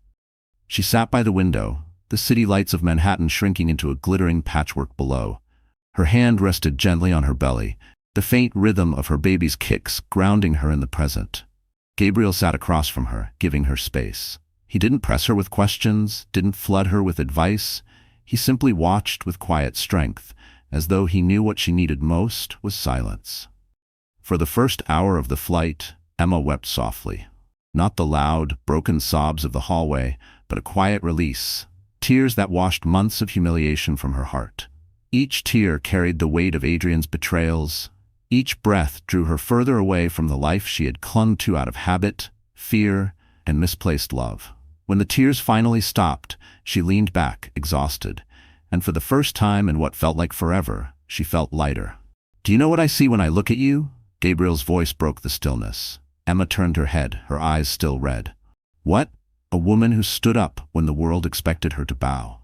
She sat by the window, the city lights of Manhattan shrinking into a glittering patchwork below. Her hand rested gently on her belly, the faint rhythm of her baby's kicks grounding her in the present. Gabriel sat across from her, giving her space. He didn't press her with questions, didn't flood her with advice. He simply watched with quiet strength, as though he knew what she needed most was silence. For the first hour of the flight, Emma wept softly. Not the loud, broken sobs of the hallway, but a quiet release. Tears that washed months of humiliation from her heart. Each tear carried the weight of Adrian's betrayals. Each breath drew her further away from the life she had clung to out of habit, fear, and misplaced love. When the tears finally stopped, she leaned back, exhausted, and for the first time in what felt like forever, she felt lighter. "Do you know what I see when I look at you?" Gabriel's voice broke the stillness. Emma turned her head, her eyes still red. "What?" "A woman who stood up when the world expected her to bow."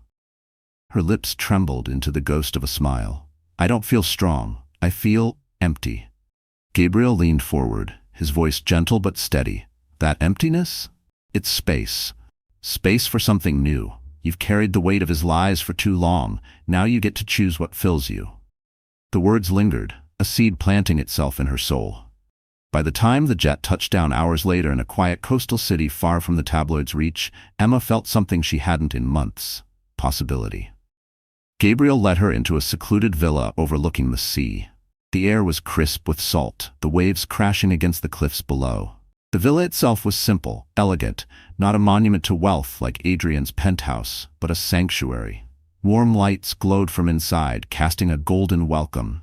Her lips trembled into the ghost of a smile. "I don't feel strong. I feel empty." Gabriel leaned forward, his voice gentle but steady. "That emptiness? It's space. Space for something new. You've carried the weight of his lies for too long. Now you get to choose what fills you." The words lingered, a seed planting itself in her soul. By the time the jet touched down hours later in a quiet coastal city far from the tabloids' reach, Emma felt something she hadn't in months: possibility. Gabriel led her into a secluded villa overlooking the sea. The air was crisp with salt, the waves crashing against the cliffs below. The villa itself was simple, elegant, not a monument to wealth like Adrian's penthouse, but a sanctuary. Warm lights glowed from inside, casting a golden welcome.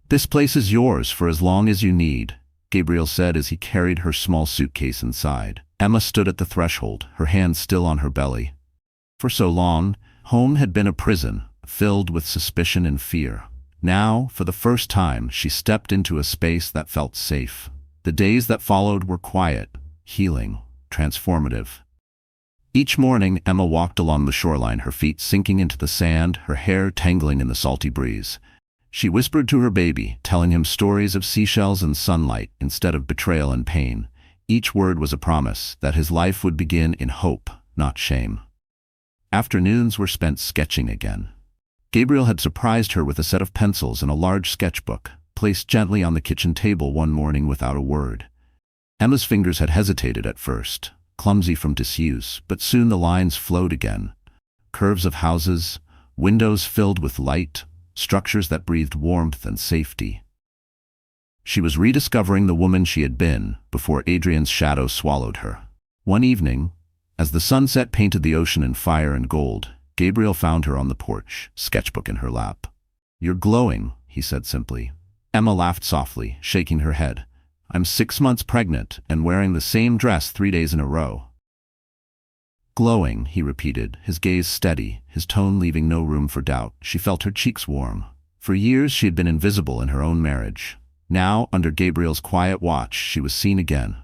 "This place is yours for as long as you need," Gabriel said as he carried her small suitcase inside. Emma stood at the threshold, her hands still on her belly. For so long, home had been a prison, filled with suspicion and fear. Now, for the first time, she stepped into a space that felt safe. The days that followed were quiet, healing, transformative. Each morning, Emma walked along the shoreline, her feet sinking into the sand, her hair tangling in the salty breeze. She whispered to her baby, telling him stories of seashells and sunlight instead of betrayal and pain. Each word was a promise that his life would begin in hope, not shame. Afternoons were spent sketching again. Gabriel had surprised her with a set of pencils and a large sketchbook, placed gently on the kitchen table one morning without a word. Emma's fingers had hesitated at first, clumsy from disuse, but soon the lines flowed again. Curves of houses, windows filled with light, structures that breathed warmth and safety. She was rediscovering the woman she had been before Adrian's shadow swallowed her. One evening, as the sunset painted the ocean in fire and gold, Gabriel found her on the porch, sketchbook in her lap. "You're glowing," he said simply. Emma laughed softly, shaking her head. "I'm 6 months pregnant and wearing the same dress 3 days in a row." "Glowing," he repeated, his gaze steady, his tone leaving no room for doubt. She felt her cheeks warm. For years she had been invisible in her own marriage. Now, under Gabriel's quiet watch, she was seen again.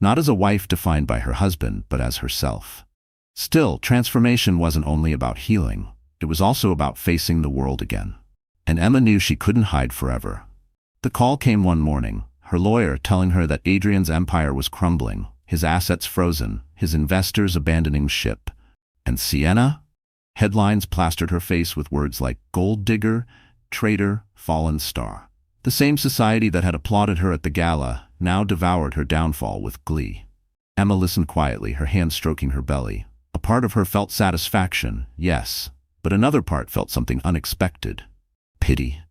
Not as a wife defined by her husband, but as herself. Still, transformation wasn't only about healing. It was also about facing the world again. And Emma knew she couldn't hide forever. The call came one morning, her lawyer telling her that Adrian's empire was crumbling, his assets frozen, his investors abandoning ship. And Sienna? Headlines plastered her face with words like gold digger, traitor, fallen star. The same society that had applauded her at the gala now devoured her downfall with glee. Emma listened quietly, her hand stroking her belly. A part of her felt satisfaction, yes, but another part felt something unexpected. Pity.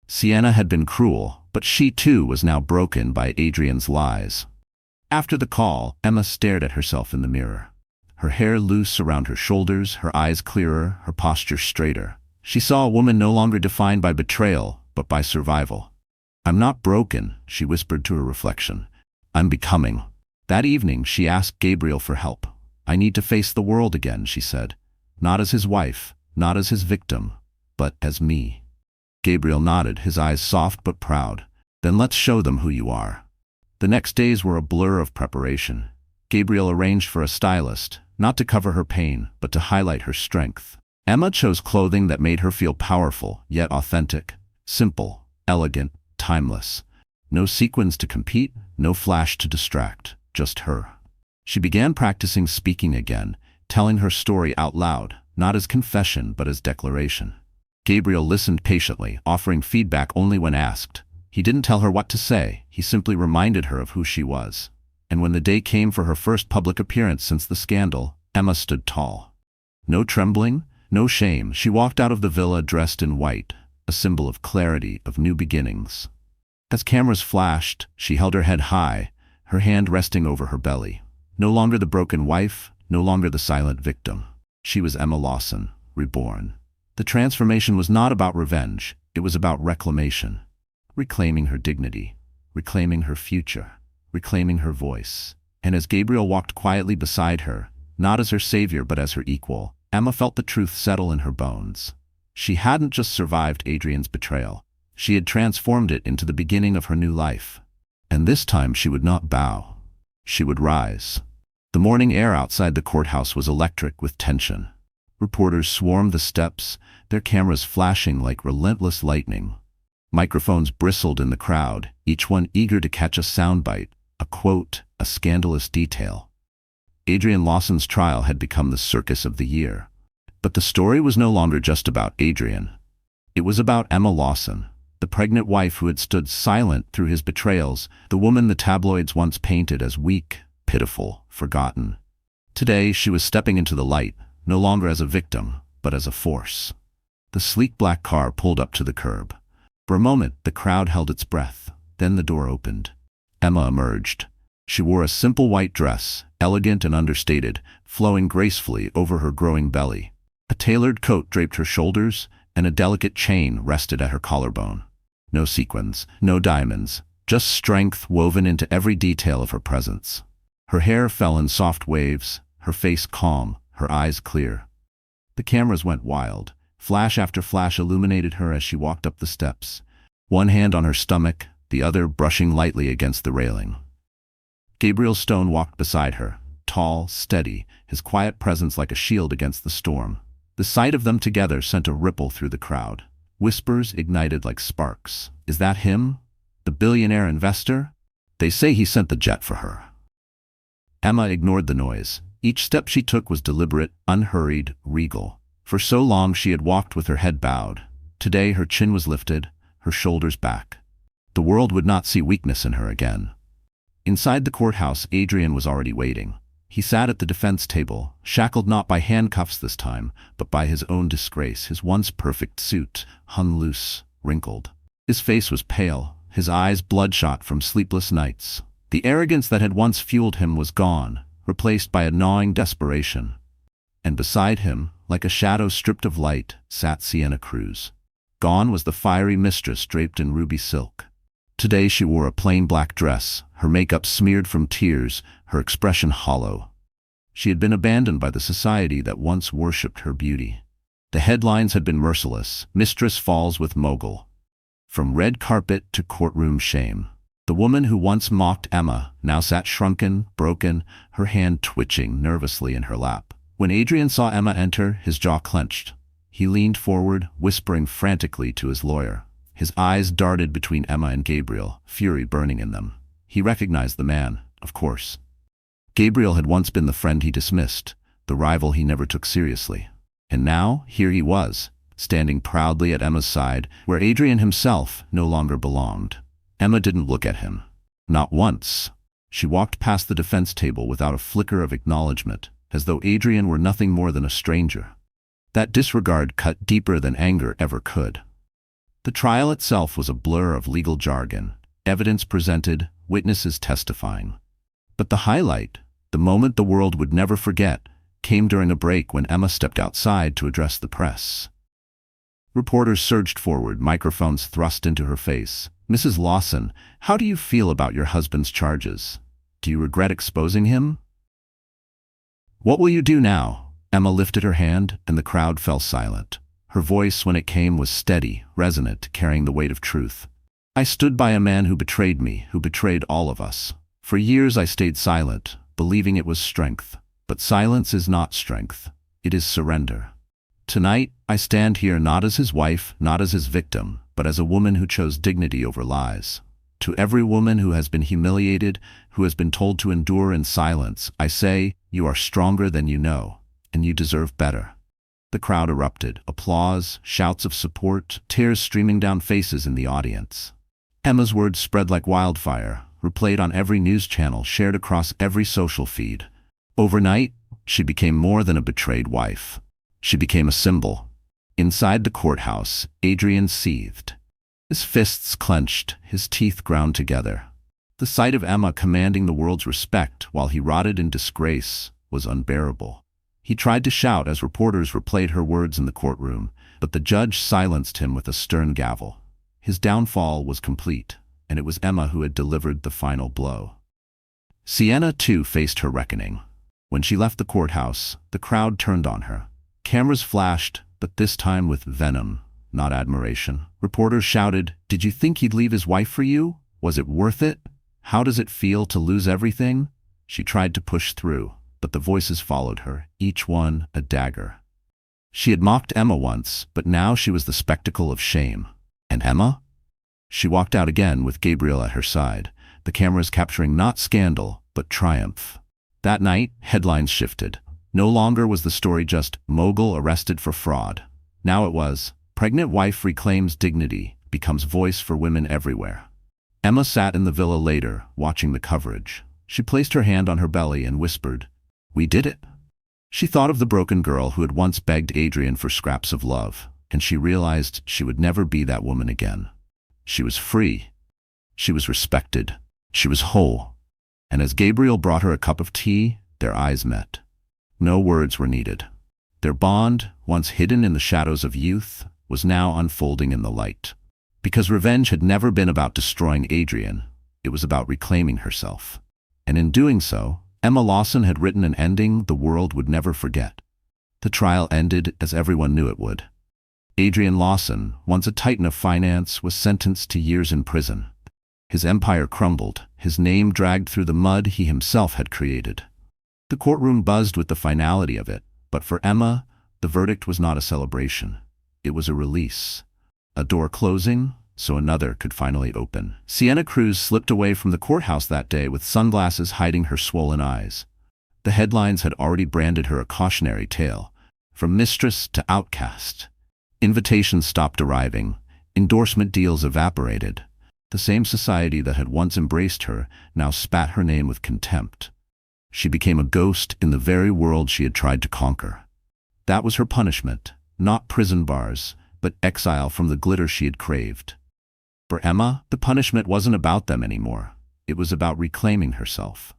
Sienna had been cruel, but she too was now broken by Adrian's lies. After the call, Emma stared at herself in the mirror. Her hair loose around her shoulders, her eyes clearer, her posture straighter. She saw a woman no longer defined by betrayal, but by survival. "I'm not broken," she whispered to her reflection. "I'm becoming." That evening, she asked Gabriel for help. "I need to face the world again," she said. "Not as his wife, not as his victim, but as me." Gabriel nodded, his eyes soft but proud. "Then let's show them who you are." The next days were a blur of preparation. Gabriel arranged for a stylist, not to cover her pain, but to highlight her strength. Emma chose clothing that made her feel powerful, yet authentic, simple, elegant, timeless. No sequins to compete, no flash to distract, just her. She began practicing speaking again, telling her story out loud, not as confession but as declaration. Gabriel listened patiently, offering feedback only when asked. He didn't tell her what to say, he simply reminded her of who she was. And when the day came for her first public appearance since the scandal, Emma stood tall. No trembling, no shame, she walked out of the villa dressed in white, a symbol of clarity, of new beginnings. As cameras flashed, she held her head high, her hand resting over her belly. No longer the broken wife, no longer the silent victim. She was Emma Lawson, reborn. The transformation was not about revenge, it was about reclamation. Reclaiming her dignity, reclaiming her future, reclaiming her voice. And as Gabriel walked quietly beside her, not as her savior but as her equal, Emma felt the truth settle in her bones. She hadn't just survived Adrian's betrayal, she had transformed it into the beginning of her new life. And this time she would not bow. She would rise. The morning air outside the courthouse was electric with tension. Reporters swarmed the steps, their cameras flashing like relentless lightning. Microphones bristled in the crowd, each one eager to catch a soundbite, a quote, a scandalous detail. Adrian Lawson's trial had become the circus of the year. But the story was no longer just about Adrian. It was about Emma Lawson, the pregnant wife who had stood silent through his betrayals, the woman the tabloids once painted as weak, pitiful, forgotten. Today she was stepping into the light, no longer as a victim, but as a force. The sleek black car pulled up to the curb. For a moment, the crowd held its breath. Then the door opened. Emma emerged. She wore a simple white dress, elegant and understated, flowing gracefully over her growing belly. A tailored coat draped her shoulders, and a delicate chain rested at her collarbone. No sequins, no diamonds, just strength woven into every detail of her presence. Her hair fell in soft waves, her face calm, her eyes clear. The cameras went wild. Flash after flash illuminated her as she walked up the steps, one hand on her stomach, the other brushing lightly against the railing. Gabriel Stone walked beside her, tall, steady, his quiet presence like a shield against the storm. The sight of them together sent a ripple through the crowd. Whispers ignited like sparks. "Is that him? The billionaire investor?" They say he sent the jet for her. Emma ignored the noise. Each step she took was deliberate, unhurried, regal. For so long she had walked with her head bowed. Today her chin was lifted, her shoulders back. The world would not see weakness in her again. Inside the courthouse, Adrian was already waiting. He sat at the defense table, shackled not by handcuffs this time, but by his own disgrace. His once perfect suit hung loose, wrinkled. His face was pale, his eyes bloodshot from sleepless nights. The arrogance that had once fueled him was gone, replaced by a gnawing desperation. And beside him, like a shadow stripped of light, sat Sienna Cruz. Gone was the fiery mistress draped in ruby silk. Today she wore a plain black dress, her makeup smeared from tears, her expression hollow. She had been abandoned by the society that once worshipped her beauty. The headlines had been merciless: Mistress falls with mogul. From red carpet to courtroom shame. The woman who once mocked Emma now sat shrunken, broken, her hand twitching nervously in her lap. When Adrian saw Emma enter, his jaw clenched. He leaned forward, whispering frantically to his lawyer. His eyes darted between Emma and Gabriel, fury burning in them. He recognized the man, of course. Gabriel had once been the friend he dismissed, the rival he never took seriously. And now, here he was, standing proudly at Emma's side, where Adrian himself no longer belonged. Emma didn't look at him. Not once. She walked past the defense table without a flicker of acknowledgement, as though Adrian were nothing more than a stranger. That disregard cut deeper than anger ever could. The trial itself was a blur of legal jargon, evidence presented, witnesses testifying. But the highlight, the moment the world would never forget, came during a break when Emma stepped outside to address the press. Reporters surged forward, microphones thrust into her face. "Mrs. Lawson, how do you feel about your husband's charges? Do you regret exposing him?" "What will you do now?" Emma lifted her hand, and the crowd fell silent. Her voice, when it came, was steady, resonant, carrying the weight of truth. "I stood by a man who betrayed me, who betrayed all of us. For years I stayed silent, believing it was strength. But silence is not strength. It is surrender. Tonight, I stand here not as his wife, not as his victim, but as a woman who chose dignity over lies. To every woman who has been humiliated, who has been told to endure in silence, I say, you are stronger than you know, and you deserve better." The crowd erupted. Applause, shouts of support, tears streaming down faces in the audience. Emma's words spread like wildfire, replayed on every news channel, shared across every social feed. Overnight, she became more than a betrayed wife. She became a symbol. Inside the courthouse, Adrian seethed. His fists clenched, his teeth ground together. The sight of Emma commanding the world's respect while he rotted in disgrace was unbearable. He tried to shout as reporters replayed her words in the courtroom, but the judge silenced him with a stern gavel. His downfall was complete, and it was Emma who had delivered the final blow. Sienna, too, faced her reckoning. When she left the courthouse, the crowd turned on her. Cameras flashed, but this time with venom, not admiration. Reporters shouted, "Did you think he'd leave his wife for you? Was it worth it? How does it feel to lose everything?" She tried to push through, but the voices followed her, each one a dagger. She had mocked Emma once, but now she was the spectacle of shame. And Emma? She walked out again with Gabriel at her side, the cameras capturing not scandal, but triumph. That night, headlines shifted. No longer was the story just mogul arrested for fraud. Now it was, pregnant wife reclaims dignity, becomes voice for women everywhere. Emma sat in the villa later, watching the coverage. She placed her hand on her belly and whispered, "We did it." She thought of the broken girl who had once begged Adrian for scraps of love, and she realized she would never be that woman again. She was free. She was respected. She was whole. And as Gabriel brought her a cup of tea, their eyes met. No words were needed. Their bond, once hidden in the shadows of youth, was now unfolding in the light. Because revenge had never been about destroying Adrian, it was about reclaiming herself. And in doing so, Emma Lawson had written an ending the world would never forget. The trial ended as everyone knew it would. Adrian Lawson, once a titan of finance, was sentenced to years in prison. His empire crumbled, his name dragged through the mud he himself had created. The courtroom buzzed with the finality of it, but for Emma, the verdict was not a celebration. It was a release. A door closing, so another could finally open. Sienna Cruz slipped away from the courthouse that day with sunglasses hiding her swollen eyes. The headlines had already branded her a cautionary tale, from mistress to outcast. Invitations stopped arriving, endorsement deals evaporated. The same society that had once embraced her now spat her name with contempt. She became a ghost in the very world she had tried to conquer. That was her punishment, not prison bars, but exile from the glitter she had craved. For Emma, the punishment wasn't about them anymore. It was about reclaiming herself.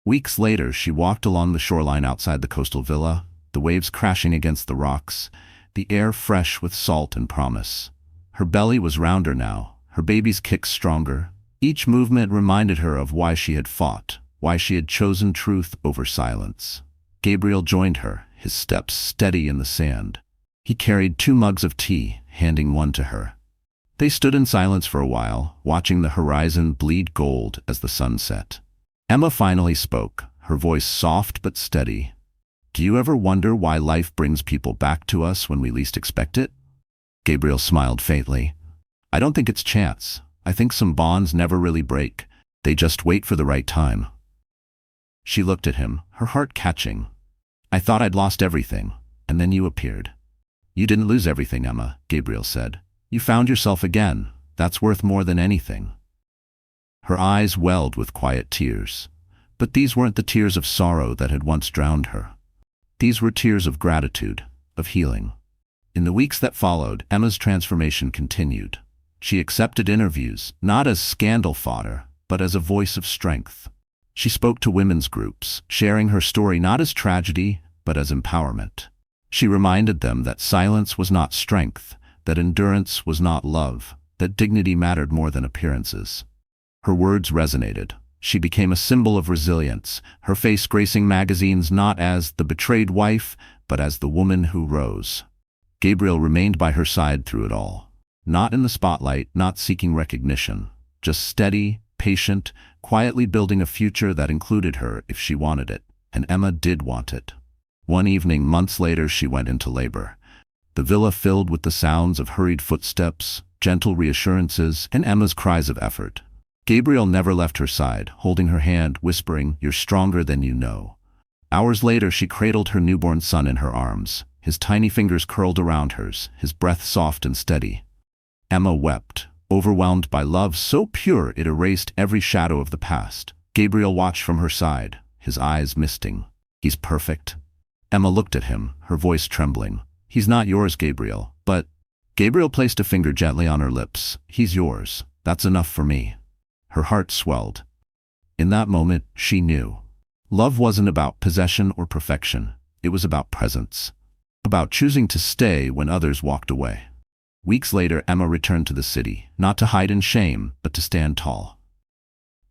Weeks later, she walked along the shoreline outside the coastal villa, the waves crashing against the rocks, the air fresh with salt and promise. Her belly was rounder now, her baby's kicks stronger. Each movement reminded her of why she had fought, why she had chosen truth over silence. Gabriel joined her, his steps steady in the sand. He carried 2 mugs of tea, handing one to her. They stood in silence for a while, watching the horizon bleed gold as the sun set. Emma finally spoke, her voice soft but steady. "Do you ever wonder why life brings people back to us when we least expect it?" Gabriel smiled faintly. "I don't think it's chance. I think some bonds never really break. They just wait for the right time." She looked at him, her heart catching. "I thought I'd lost everything, and then you appeared." "You didn't lose everything, Emma," Gabriel said. "You found yourself again. That's worth more than anything." Her eyes welled with quiet tears. But these weren't the tears of sorrow that had once drowned her. These were tears of gratitude, of healing. In the weeks that followed, Emma's transformation continued. She accepted interviews, not as scandal fodder, but as a voice of strength. She spoke to women's groups, sharing her story not as tragedy, but as empowerment. She reminded them that silence was not strength, that endurance was not love, that dignity mattered more than appearances. Her words resonated. She became a symbol of resilience, her face gracing magazines not as the betrayed wife, but as the woman who rose. Gabriel remained by her side through it all. Not in the spotlight, not seeking recognition, just steady, patient, quietly building a future that included her if she wanted it, and Emma did want it. One evening, months later, she went into labor. The villa filled with the sounds of hurried footsteps, gentle reassurances, and Emma's cries of effort. Gabriel never left her side, holding her hand, whispering, "You're stronger than you know." Hours later, she cradled her newborn son in her arms, his tiny fingers curled around hers, his breath soft and steady. Emma wept, overwhelmed by love so pure it erased every shadow of the past. Gabriel watched from her side, his eyes misting. "He's perfect." Emma looked at him, her voice trembling. "He's not yours, Gabriel, but—" Gabriel placed a finger gently on her lips. "He's yours. That's enough for me." Her heart swelled. In that moment, she knew. Love wasn't about possession or perfection. It was about presence. About choosing to stay when others walked away. Weeks later, Emma returned to the city, not to hide in shame, but to stand tall.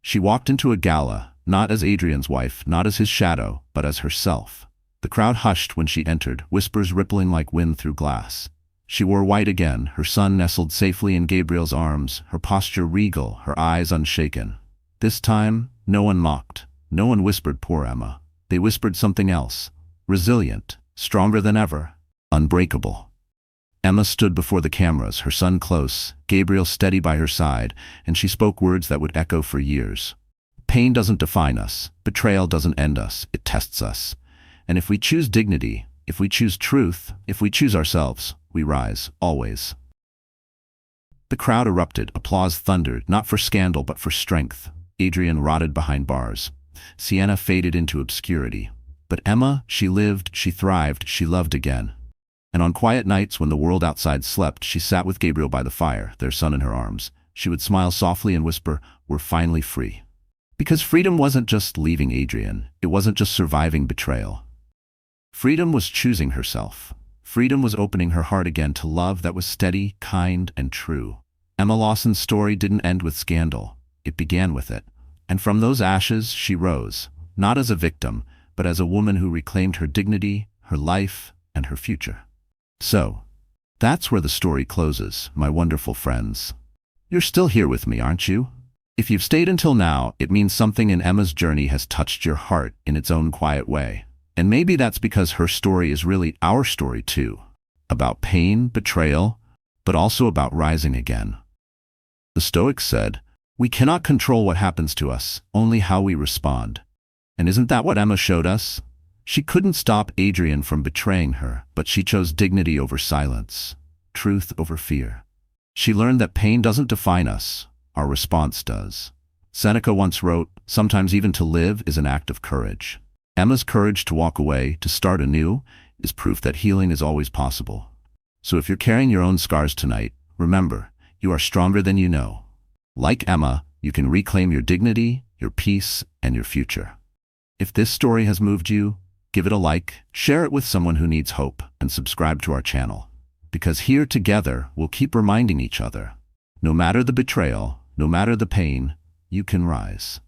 She walked into a gala, not as Adrian's wife, not as his shadow, but as herself. The crowd hushed when she entered, whispers rippling like wind through glass. She wore white again, her son nestled safely in Gabriel's arms, her posture regal, her eyes unshaken. This time, no one mocked. No one whispered, "Poor Emma." They whispered something else. Resilient, stronger than ever, unbreakable. Emma stood before the cameras, her son close, Gabriel steady by her side, and she spoke words that would echo for years. "Pain doesn't define us. Betrayal doesn't end us. It tests us. And if we choose dignity, if we choose truth, if we choose ourselves, we rise, always." The crowd erupted, applause thundered, not for scandal but for strength. Adrian rotted behind bars. Sienna faded into obscurity. But Emma, she lived, she thrived, she loved again. And on quiet nights when the world outside slept, she sat with Gabriel by the fire, their son in her arms. She would smile softly and whisper, "We're finally free." Because freedom wasn't just leaving Adrian. It wasn't just surviving betrayal. Freedom was choosing herself. Freedom was opening her heart again to love that was steady, kind, and true. Emma Lawson's story didn't end with scandal. It began with it. And from those ashes, she rose, not as a victim, but as a woman who reclaimed her dignity, her life, and her future. So, that's where the story closes, my wonderful friends. You're still here with me, aren't you? If you've stayed until now, it means something in Emma's journey has touched your heart in its own quiet way. And maybe that's because her story is really our story too. About pain, betrayal, but also about rising again. The Stoics said, "We cannot control what happens to us, only how we respond." And isn't that what Emma showed us? She couldn't stop Adrian from betraying her, but she chose dignity over silence, truth over fear. She learned that pain doesn't define us, our response does. Seneca once wrote, "Sometimes even to live is an act of courage." Emma's courage to walk away, to start anew, is proof that healing is always possible. So if you're carrying your own scars tonight, remember, you are stronger than you know. Like Emma, you can reclaim your dignity, your peace, and your future. If this story has moved you, give it a like, share it with someone who needs hope, and subscribe to our channel. Because here together, we'll keep reminding each other, no matter the betrayal, no matter the pain, you can rise.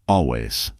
Always.